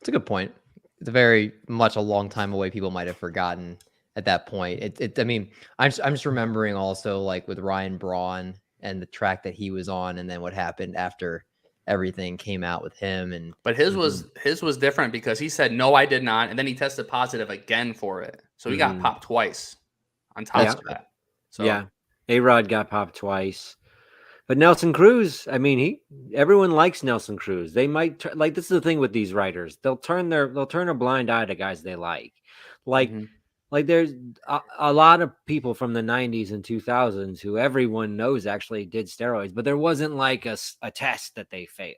It's a good point. It's very much a long time away. People might have forgotten at that point. I mean, I'm just remembering also like with Ryan Braun and the track that he was on, and then what happened after everything came out with him. But his was different because he said, no, I did not. And then he tested positive again for it. So he got popped twice on top of that. So yeah, A-Rod got popped twice. But Nelson Cruz, I mean, everyone likes Nelson Cruz. They might this is the thing with these writers. They'll turn a blind eye to guys they like. Like there's a lot of people from the 90s and 2000s who everyone knows actually did steroids, but there wasn't like a test that they failed.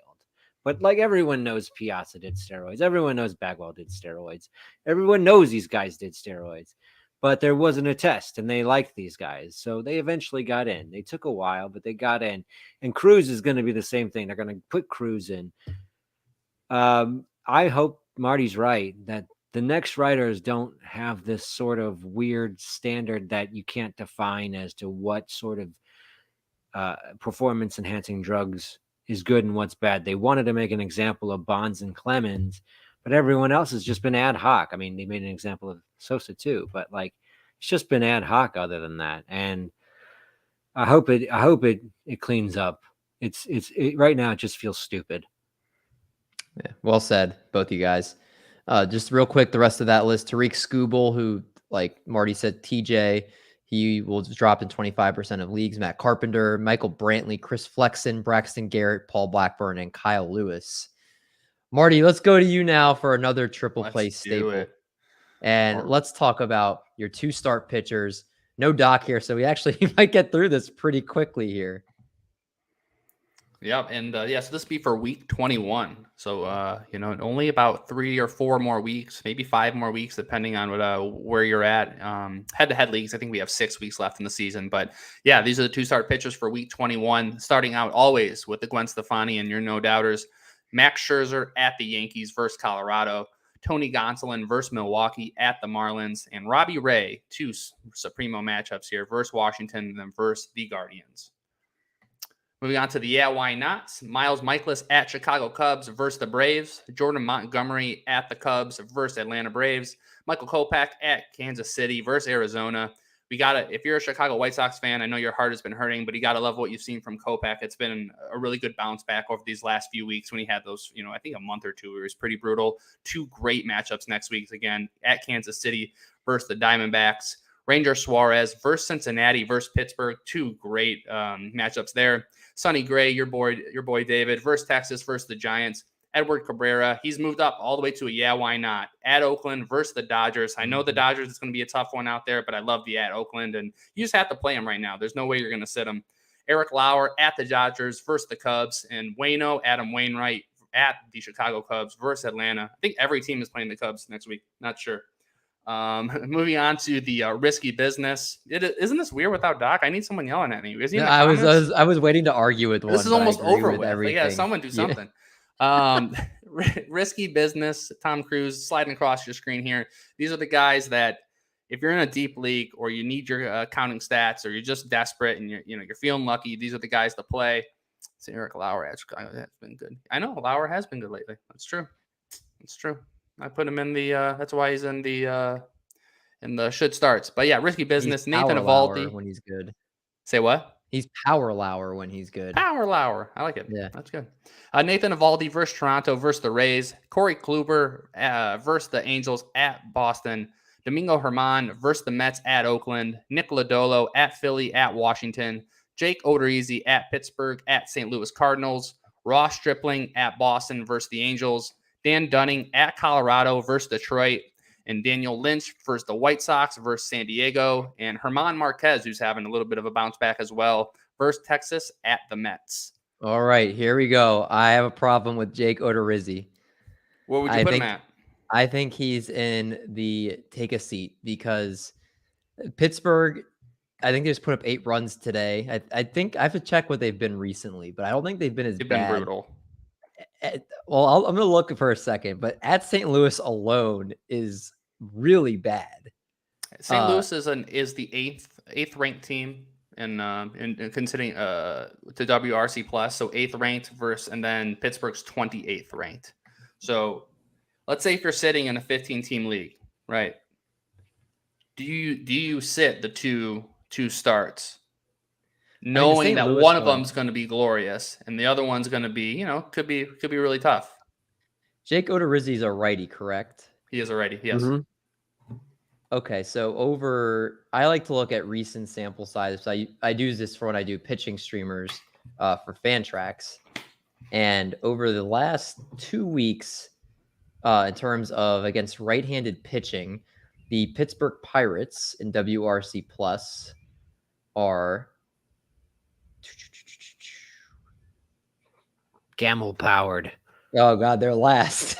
But like everyone knows Piazza did steroids. Everyone knows Bagwell did steroids. Everyone knows these guys did steroids. But there wasn't a test, and they liked these guys. So they eventually got in. They took a while, but they got in. And Cruz is going to be the same thing. They're going to put Cruz in. I hope Marty's right that the next writers don't have this sort of weird standard that you can't define as to what sort of performance-enhancing drugs is good and what's bad. They wanted to make an example of Bonds and Clemens, but everyone else has just been ad hoc. I mean, they made an example of Sosa too, but like it's just been ad hoc other than that. And I hope it cleans up. It's right now. It just feels stupid. Yeah, well said, both of you guys. Just real quick, the rest of that list: Tariq Skubal, who, like Marty said, TJ, he will drop in 25% of leagues. Matt Carpenter, Michael Brantley, Chris Flexen, Braxton Garrett, Paul Blackburn, and Kyle Lewis. Marty, let's go to you now for another triple play staple. And let's talk about your 2 start pitchers. No Doc here, so we actually might get through this pretty quickly here. Yep, and so this will be for week 21. So only about 3 or 4 more weeks, maybe 5 more weeks, depending on where you're at. Head-to-head leagues, I think we have 6 weeks left in the season. But yeah, these are the 2 start pitchers for week 21. Starting out always with the Gwen Stefani and your no doubters. Max Scherzer at the Yankees versus Colorado. Tony Gonsolin versus Milwaukee at the Marlins, and Robbie Ray, 2 Supremo matchups here versus Washington and then versus the Guardians. Moving on to the why nots. Miles Michaelis at Chicago Cubs versus the Braves. Jordan Montgomery at the Cubs versus Atlanta Braves. Michael Kopech at Kansas City versus Arizona. If you're a Chicago White Sox fan, I know your heart has been hurting, but you got to love what you've seen from Kopech. It's been a really good bounce back over these last few weeks when he had those, I think a month or 2, it was pretty brutal. 2 great matchups next week, again, at Kansas City versus the Diamondbacks. Ranger Suarez versus Cincinnati versus Pittsburgh. 2 great matchups there. Sonny Gray, your boy David, versus Texas versus the Giants. Edward Cabrera, he's moved up all the way to a why not? At Oakland versus the Dodgers. I know the Dodgers is going to be a tough one out there, but I love the at Oakland, and you just have to play him right now. There's no way you're going to sit him. Eric Lauer at the Dodgers versus the Cubs, and Adam Wainwright at the Chicago Cubs versus Atlanta. I think every team is playing the Cubs next week. Not sure. Moving on to the risky business. Isn't this weird without Doc? I need someone yelling at me. I was waiting to argue with one. This is almost over with. Like, yeah, someone do something. Risky business. Tom Cruise sliding across your screen here. These are the guys that, if you're in a deep league or you need your counting stats or you're just desperate and you're feeling lucky, these are the guys to play. So Eric Lauer has been good. I know Lauer has been good lately. That's true. I put him in the. That's why he's in the should starts. But yeah, risky business. He's Nathan Eovaldi when he's good. Say what? He's Power Lauer when he's good. Power Lauer. I like it. Yeah. That's good. Nathan Eovaldi versus Toronto versus the Rays. Corey Kluber versus the Angels at Boston. Domingo Germán versus the Mets at Oakland. Nick Lodolo at Philly at Washington. Jake Odorizzi at Pittsburgh at St. Louis Cardinals. Ross Stripling at Boston versus the Angels. Dan Dunning at Colorado versus Detroit. And Daniel Lynch versus the White Sox versus San Diego. And German Marquez, who's having a little bit of a bounce back as well, versus Texas at the Mets. All right, here we go. I have a problem with Jake Odorizzi. Where would you put him at? I think he's in the take a seat because Pittsburgh, I think they just put up 8 runs today. I think I have to check what they've been recently, but I don't think they've been as bad. They've been brutal. Well, I'm going to look for a second, but at St. Louis alone is really bad. St. Louis is the eighth ranked team in considering to WRC plus, so 8th ranked and then Pittsburgh's 28th ranked. So let's say if you're sitting in a 15-team league, right? Do you sit the two starts, knowing that one of them's going to be glorious and the other one's going to be, could be really tough? Jake Odorizzi's a righty, correct? He is a righty, yes. Mm-hmm. Okay, so I like to look at recent sample size. So I do this for when I do pitching streamers for Fantrax. And over the last 2 weeks, in terms of against right-handed pitching, the Pittsburgh Pirates in WRC Plus are Gamble powered. Oh God, they're last.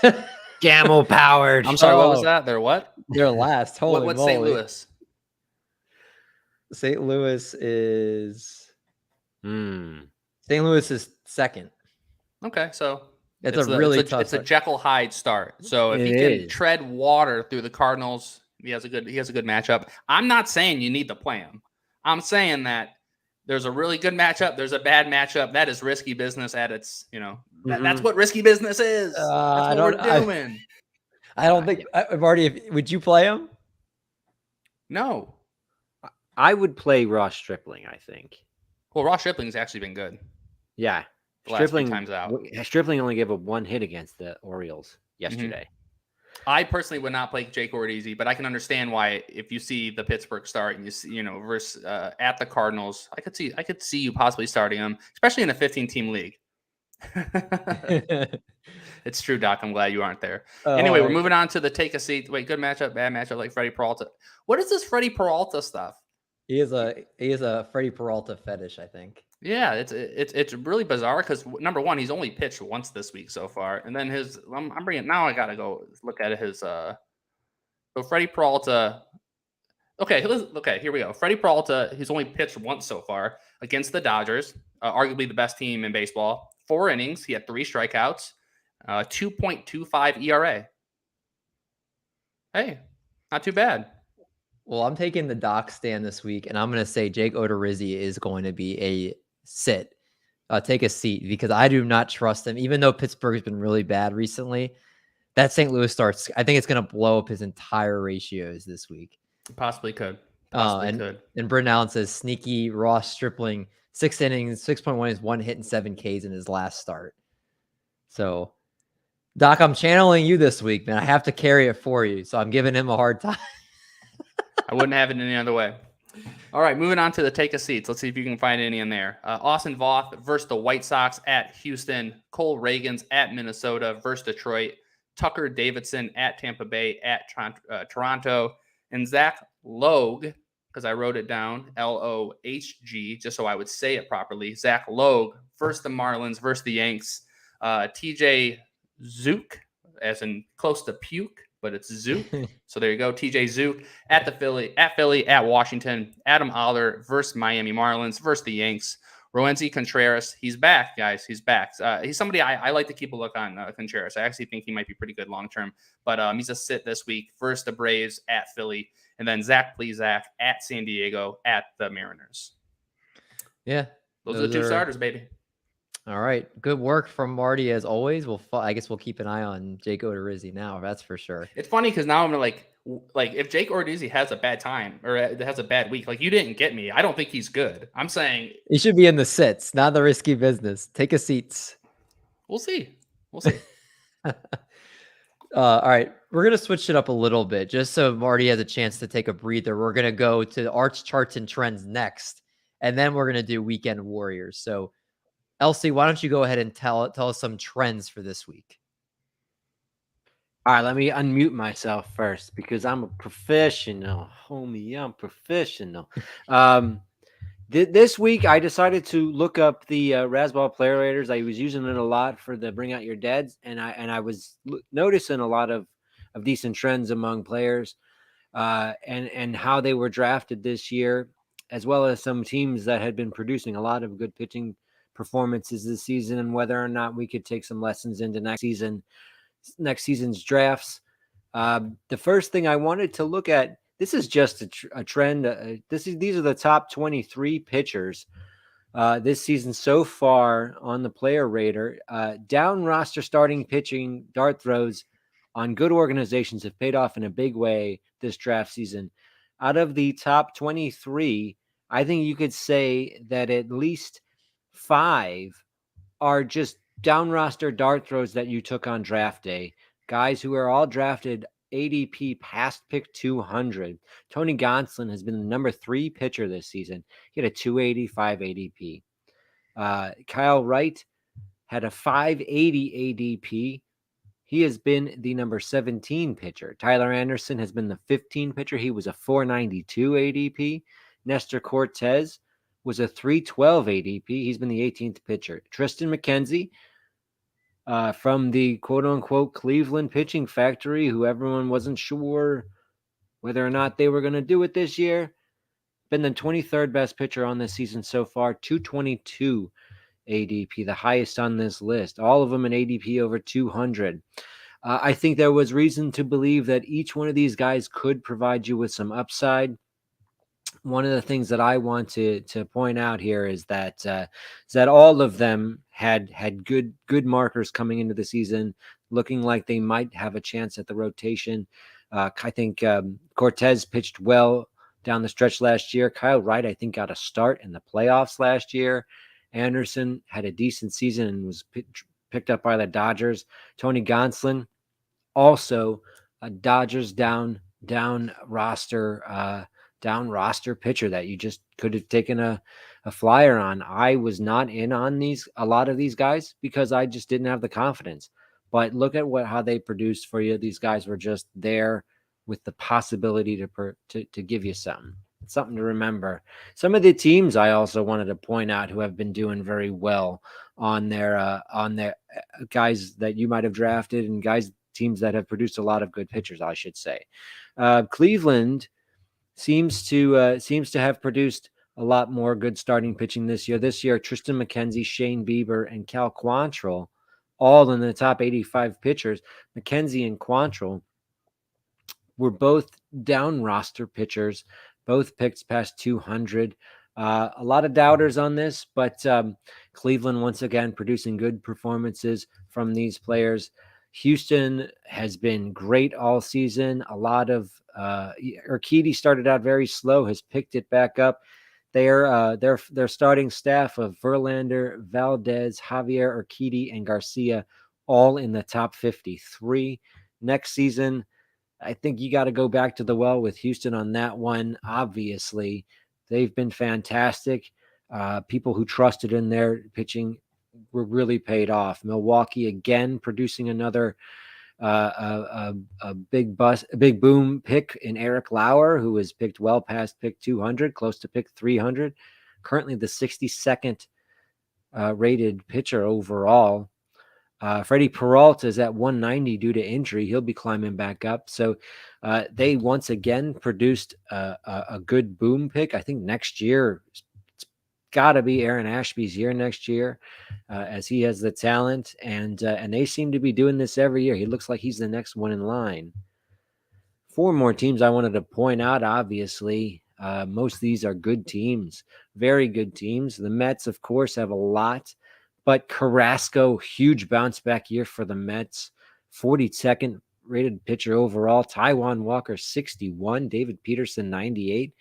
Gamble powered. I'm sorry, what was that? They're what? They're last. Holy what's moly. St. Louis? St. Louis is St. Louis is second. Okay, so it's a really tough. It's a Jekyll Hyde start. So if he can tread water through the Cardinals, he has a good matchup. I'm not saying you need to play him. I'm saying that there's a really good matchup. There's a bad matchup. That is risky business at its, that's what risky business is. That's what we're doing. I don't think, Marty, would you play him? No. I would play Ross Stripling, I think. Well, Ross Stripling's actually been good. Yeah. The last few times out. Stripling only gave up 1 hit against the Orioles yesterday. I personally would not play Jake Odorizzi, but I can understand why. If you see the Pittsburgh start and you see, versus at the Cardinals, I could see you possibly starting him, especially in a 15-team league. It's true, Doc. I'm glad you aren't there. Anyway, we're moving on to the take a seat. Wait, good matchup, bad matchup, like Freddy Peralta. What is this Freddy Peralta stuff? He is a Freddy Peralta fetish, I think. Yeah, it's really bizarre because number one, he's only pitched once this week so far, and then I'm bringing now. I gotta go look at his. So Freddy Peralta. Okay, here we go. Freddy Peralta, he's only pitched once so far against the Dodgers, arguably the best team in baseball. 4 innings, he had 3 strikeouts, 2.25 ERA. Hey, not too bad. Well, I'm taking the Doc stand this week, and I'm going to say Jake Odorizzi is going to be a sit. Take a seat, because I do not trust him. Even though Pittsburgh has been really bad recently, that St. Louis starts, I think it's going to blow up his entire ratios this week. Possibly could. And Britton Allen says sneaky Ross Stripling, 6 innings, 6.1 is 1 hit and 7 Ks in his last start. So, Doc, I'm channeling you this week, man. I have to carry it for you, so I'm giving him a hard time. I wouldn't have it any other way. All right, moving on to the take a seats. Let's see if you can find any in there. Austin Voth versus the White Sox at Houston. Cole Reagans at Minnesota versus Detroit. Tucker Davidson at Tampa Bay at Toronto. And Zach Lowe, because I wrote it down, Lohg, just so I would say it properly. Zach Lowe versus the Marlins versus the Yanks. TJ Zook, as in close to puke, but it's Zook. So there you go. TJ Zook at Philly, at Washington. Adam Oller versus Miami Marlins versus the Yanks. Roansy Contreras, he's back, guys. He's back. He's somebody I like to keep a look on, Contreras. I actually think he might be pretty good long-term. But he's a sit this week versus the Braves at Philly. And then Zach Plesac at San Diego at the Mariners. Yeah. Those are the 2 starters, baby. All right. Good work from Marty, as always. I guess we'll keep an eye on Jake Odorizzi now. That's for sure. It's funny because now I'm like if Jake Odorizzi has a bad time or has a bad week, like, you didn't get me. I don't think he's good. I'm saying he should be in the sits, not the risky business. Take a seat. We'll see. All right. We're going to switch it up a little bit just so Marty has a chance to take a breather. We're going to go to the Arch Charts and Trends next, and then we're going to do Weekend Warriors. So, Elsie, why don't you go ahead and tell us some trends for this week? All right, let me unmute myself first because I'm a professional, homie. I'm professional. This week, I decided to look up the Razzball Player Raters. I was using it a lot for the Bring Out Your Dads, and I was noticing a lot of decent trends among players and how they were drafted this year, as well as some teams that had been producing a lot of good pitching performances this season, and whether or not we could take some lessons into next season's drafts. The first thing I wanted to look at, this is just a trend. These are the top 23 pitchers this season so far on the player rater. Down roster starting pitching dart throws on good organizations have paid off in a big way this draft season. Out of the top 23, I think you could say that at least 5 are just down roster dart throws that you took on draft day. Guys who are all drafted ADP past pick 200. Tony Gonsolin has been the number 3 pitcher this season. He had a 285 ADP. Kyle Wright had a 580 ADP. He has been the number 17 pitcher. Tyler Anderson has been the 15 pitcher. He was a 492 ADP. Nestor Cortez was a 312 ADP. He's been the 18th pitcher. Tristan McKenzie from the quote-unquote Cleveland pitching factory, who everyone wasn't sure whether or not they were going to do it this year, been the 23rd best pitcher on this season so far, 222 ADP, the highest on this list. All of them in ADP over 200. I think there was reason to believe that each one of these guys could provide you with some upside. One of the things that I want to point out here is that all of them had good markers coming into the season, looking like they might have a chance at the rotation. I think Cortez pitched well down the stretch last year. Kyle Wright, I think, got a start in the playoffs last year. Anderson had a decent season and was picked up by the Dodgers. Tony Gonsolin, also a Dodgers down roster pitcher that you just could have taken a flyer on. I was not in on a lot of these guys because I just didn't have the confidence. But look at how they produced for you. These guys were just there with the possibility to give you something to remember. Some of the teams I also wanted to point out who have been doing very well on their guys that you might have drafted and teams that have produced a lot of good pitchers, I should say. Cleveland seems to have produced a lot more good starting pitching this year. This year, Tristan McKenzie, Shane Bieber, and Cal Quantrill, all in the top 85 pitchers. McKenzie and Quantrill were both down roster pitchers, both picked past 200. A lot of doubters on this, but Cleveland once again producing good performances from these players. Houston has been great all season. A lot of Urquidy started out very slow, has picked it back up. Their starting staff of Verlander, Valdez, Javier Urquidy, and Garcia, all in the top 53. Next season, I think you got to go back to the well with Houston on that one. Obviously, they've been fantastic. People who trusted in their pitching were really paid off. Milwaukee again producing another a big boom pick in Eric Lauer, who was picked well past pick 200, close to pick 300. Currently the 62nd rated pitcher overall. Freddy Peralta is at 190 due to injury. He'll be climbing back up. So they once again produced a good boom pick. I think next year it's got to be Aaron Ashby's year next year, as he has the talent, and they seem to be doing this every year. He looks like he's the next one in line. 4 more teams I wanted to point out, obviously. Most of these are good teams, very good teams. The Mets, of course, have a lot, but Carrasco, huge bounce back year for the Mets. 42nd rated pitcher overall. Taijuan Walker, 61. David Peterson, 98.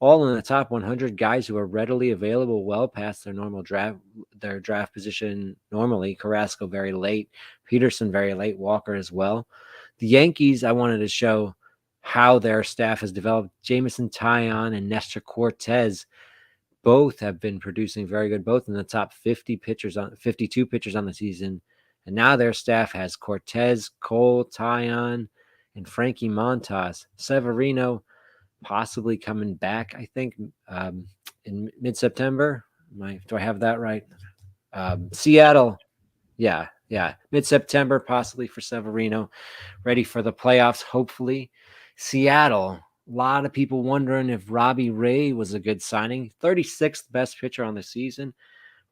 All in the top 100 guys who are readily available well past their normal draft position normally. Carrasco very late, Peterson very late, Walker as well. The Yankees, I wanted to show how their staff has developed. Jameson Taillon and Nestor Cortez both have been producing very good, both in the top 52 pitchers on the season. And now their staff has Cortez, Cole, Taillon, and Frankie Montas. Severino possibly coming back, I think, in mid-September. Do I have that right? Seattle, yeah, mid-September possibly for Severino, ready for the playoffs, hopefully. Seattle, a lot of people wondering if Robbie Ray was a good signing. 36th best pitcher on the season.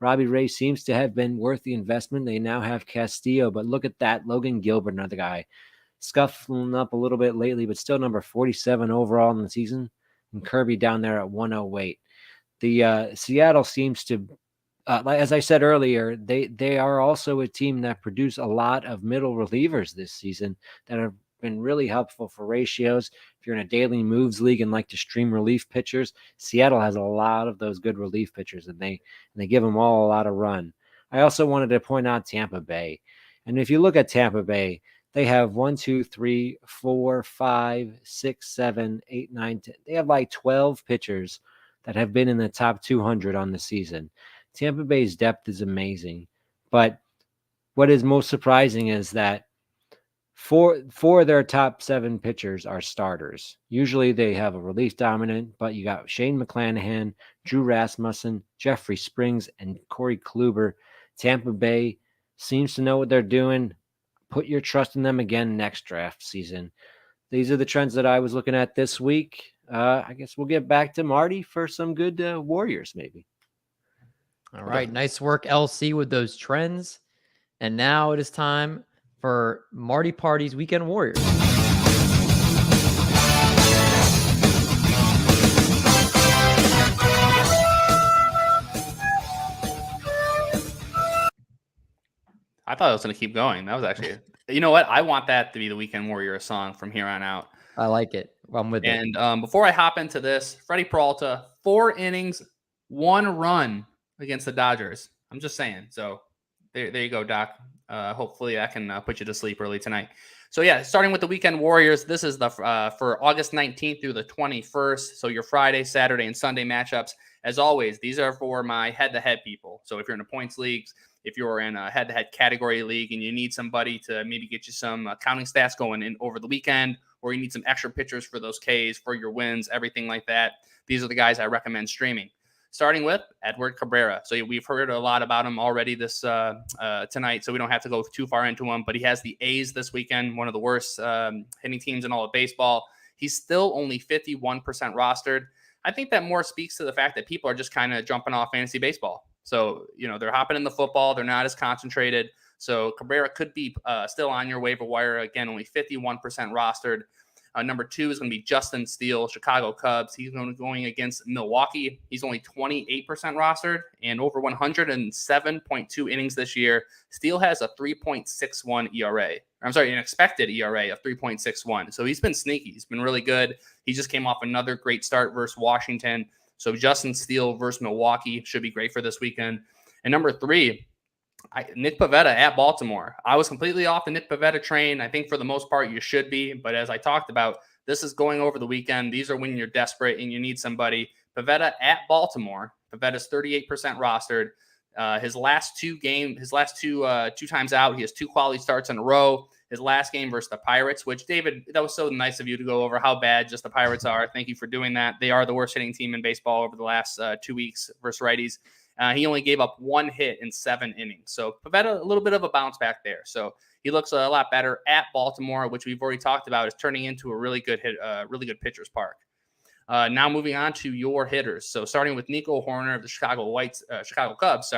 Robbie Ray seems to have been worth the investment. They now have Castillo, but look at that. Logan Gilbert, another guy, scuffling up a little bit lately, but still number 47 overall in the season. And Kirby down there at 108. The Seattle seems to, as I said earlier, they are also a team that produce a lot of middle relievers this season that have been really helpful for ratios. If you're in a daily moves league and like to stream relief pitchers, Seattle has a lot of those good relief pitchers, and they give them all a lot of run. I also wanted to point out Tampa Bay. And if you look at Tampa Bay, they have 1, 2, 3, 4, 5, 6, 7, 8, 9, 10. They have like 12 pitchers that have been in the top 200 on the season. Tampa Bay's depth is amazing. But what is most surprising is that four of their top 7 pitchers are starters. Usually they have a relief dominant, but you got Shane McClanahan, Drew Rasmussen, Jeffrey Springs, and Corey Kluber. Tampa Bay seems to know what they're doing. Put your trust in them again next draft season. These are the trends that I was looking at this week. I guess we'll get back to Marty for some good Warriors, maybe. All right. Nice work, LC, with those trends. And now it is time for Marty Party's Weekend Warriors. I thought I was going to keep going. That was actually, you know what? I want that to be the Weekend Warrior song from here on out. I like it. I'm with it. And before I hop into this, Freddy Peralta, 4 innings, 1 run against the Dodgers. I'm just saying. So there you go, Doc. Hopefully I can put you to sleep early tonight. So yeah, starting with the weekend Warriors, this is the for August 19th through the 21st. So your Friday, Saturday, and Sunday matchups. As always, these are for my head-to-head people. So if you're in a points leagues, if you're in a head-to-head category league and you need somebody to maybe get you some counting stats going in over the weekend, or you need some extra pitchers for those Ks, for your wins, everything like that, these are the guys I recommend streaming. Starting with Edward Cabrera. So we've heard a lot about him already this tonight, so we don't have to go too far into him. But he has the A's this weekend, one of the worst hitting teams in all of baseball. He's still only 51% rostered. I think that more speaks to the fact that people are just kind of jumping off fantasy baseball. So, they're hopping in the football. They're not as concentrated. So Cabrera could be still on your waiver wire. Again, only 51% rostered. Number 2 is going to be Justin Steele, Chicago Cubs. He's going against Milwaukee. He's only 28% rostered and over 107.2 innings this year. Steele has a 3.61 ERA. I'm sorry, an expected ERA of 3.61. So he's been sneaky. He's been really good. He just came off another great start versus Washington. So Justin Steele versus Milwaukee should be great for this weekend. And number 3, Nick Pavetta at Baltimore. I was completely off the Nick Pavetta train. I think for the most part you should be, but as I talked about, this is going over the weekend. These are when you're desperate and you need somebody. Pavetta at Baltimore. Pavetta's 38% rostered. His last two times out, he has 2 quality starts in a row. His last game versus the Pirates, which, David, that was so nice of you to go over how bad just the Pirates are. Thank you for doing that. They are the worst hitting team in baseball over the last 2 weeks versus righties. He only gave up 1 hit in 7 innings. So Pavetta, a little bit of a bounce back there. So he looks a lot better at Baltimore, which we've already talked about is turning into a really good pitcher's park. Now moving on to your hitters. So starting with Nico Hoerner of the Chicago Cubs,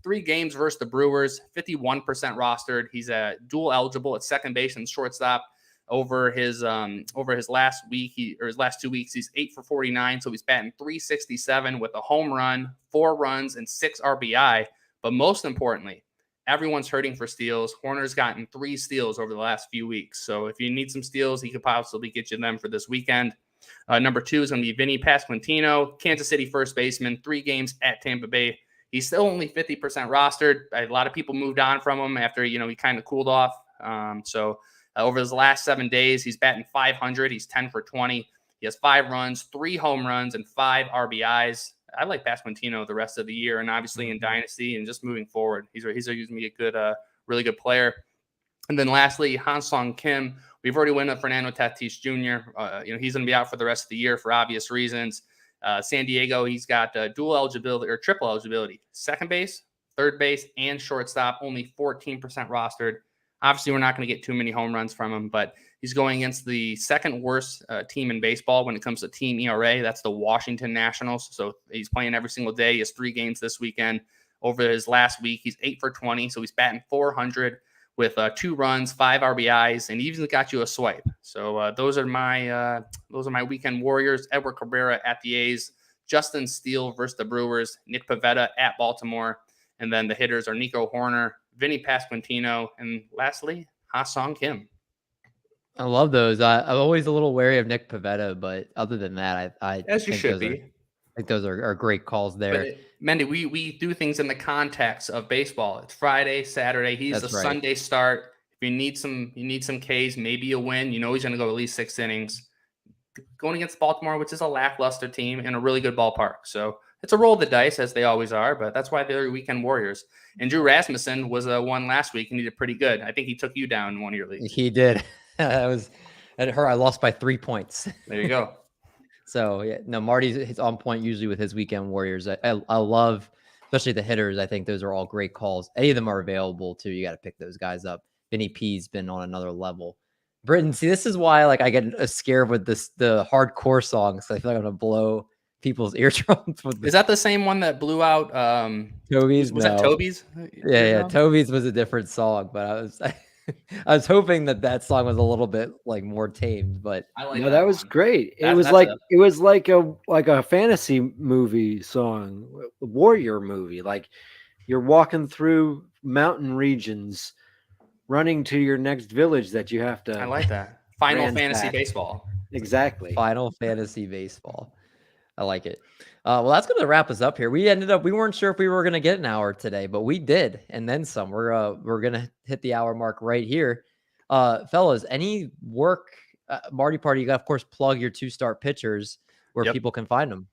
3 games versus the Brewers, 51% rostered. He's dual eligible at second base and shortstop. Over his last week, his last 2 weeks, he's 8 for 49. So he's batting .367 with a home run, 4 runs, and 6 RBI. But most importantly, everyone's hurting for steals. Hoerner's gotten 3 steals over the last few weeks. So if you need some steals, he could possibly get you them for this weekend. Number 2 is going to be Vinnie Pasquantino, Kansas City first baseman, 3 games at Tampa Bay. He's still only 50% rostered. A lot of people moved on from him after, he kind of cooled off. Over his last 7 days, he's batting .500. He's 10 for 20. He has 5 runs, 3 home runs, and 5 RBIs. I like Pasquantino the rest of the year, and obviously in Dynasty and just moving forward. He's going to be a good, really good player. And then lastly, Ha-Seong Kim. We've already went up Fernando Tatis Jr. He's going to be out for the rest of the year for obvious reasons. San Diego, he's got dual eligibility or triple eligibility. Second base, third base, and shortstop, only 14% rostered. Obviously, we're not going to get too many home runs from him, but he's going against the second worst team in baseball when it comes to team ERA. That's the Washington Nationals. So he's playing every single day. He has 3 games this weekend. Over his last week, he's 8 for 20. So he's batting .400 with 2 runs, 5 RBIs, and he even got you a swipe. So those are my weekend Warriors. Edward Cabrera at the A's, Justin Steele versus the Brewers, Nick Pavetta at Baltimore, and then the hitters are Nico Hoerner, Vinnie Pasquantino, and lastly, Ha-Seong Kim. I love those. I'm always a little wary of Nick Pavetta, but other than that, I as you should be. I think those are great calls there. But Mendy, we do things in the context of baseball. It's Friday, Saturday. He's That's right. Sunday start. If you need some Ks, maybe a win. He's going to go at least 6 innings. Going against Baltimore, which is a lackluster team in a really good ballpark. So it's a roll of the dice, as they always are, but that's why they're weekend Warriors. And Drew Rasmussen was one last week, and he did pretty good. I think he took you down in one of your leagues. He did. I lost by 3 points. There you go. So, yeah, no, Marty's on point usually with his weekend Warriors. I love, especially the hitters. I think those are all great calls. Any of them are available, too. You got to pick those guys up. Vinny P's been on another level. Britton, see, this is why I get scared with the hardcore songs. I feel like I'm going to blow people's eardrums. Is that the same one that blew out Toby's? Was that Toby's? Yeah. Toby's was a different song, but I was hoping that song was a little bit more tamed, but that was great. It was like a fantasy movie song, a warrior movie. Like you're walking through mountain regions, running to your next village that you have to. I like that. Final Fantasy baseball. Exactly. Final Fantasy Baseball. I like it. Well, that's going to wrap us up here. We weren't sure if we were going to get an hour today, but we did, and then some. We're going to hit the hour mark right here. Fellas, any work, Marty Party, you got, of course, plug your 2-start pitchers where people can find them.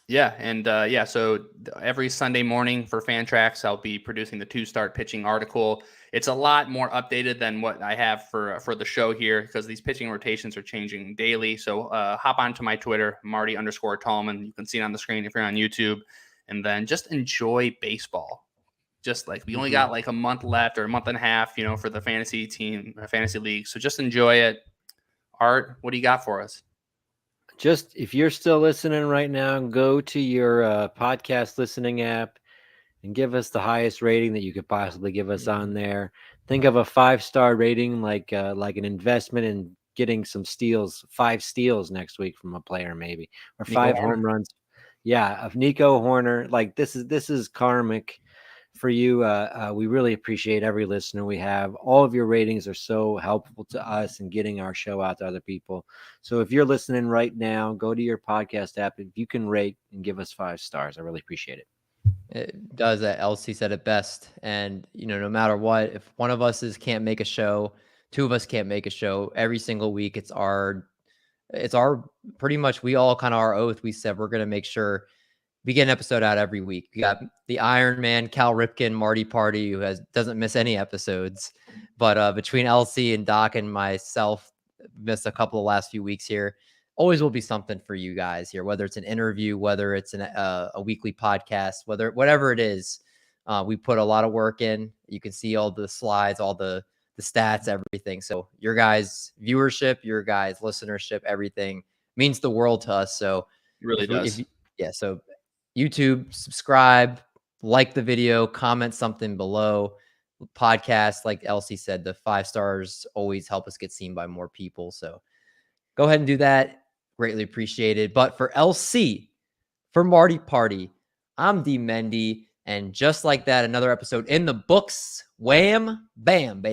Yeah, and so every Sunday morning for Fantrax, I'll be producing the 2-start pitching article. It's a lot more updated than what I have for the show here because these pitching rotations are changing daily. So hop onto my Twitter, Marty_Tallman. You can see it on the screen if you're on YouTube, and then just enjoy baseball. Just like we only got like a month left or a month and a half, for the fantasy league. So just enjoy it. Art, what do you got for us? Just if you're still listening right now, go to your podcast listening app and give us the highest rating that you could possibly give us on there. Think of a 5-star rating like an investment in getting some steals, 5 steals next week from a player maybe, or 5 home runs. Yeah, of Nico Hoerner. Like this is karmic for you. We really appreciate every listener we have. All of your ratings are so helpful to us in getting our show out to other people. So if you're listening right now, go to your podcast app. If you can rate and give us 5 stars, I really appreciate it. It does. Elsie said it best. And, no matter what, if one of us can't make a show, 2 of us can't make a show every single week, it's our pretty much, we all kind of our oath. We said, we're going to make sure we get an episode out every week. We got the Iron Man, Cal Ripken, Marty Party, who doesn't miss any episodes. But between Elsie and Doc and myself, missed a couple of last few weeks here. Always will be something for you guys here, whether it's an interview, whether it's a weekly podcast, whatever it is. We put a lot of work in. You can see all the slides, all the stats, everything. So your guys' viewership, your guys' listenership, everything means the world to us. So it really does. So YouTube, subscribe, like the video, comment something below. Podcast, like Elsie said, the 5 stars always help us get seen by more people. So go ahead and do that. Greatly appreciated. But for LC, for Marty Party, I'm D Mendy. And just like that, another episode in the books. Wham, bam, baby.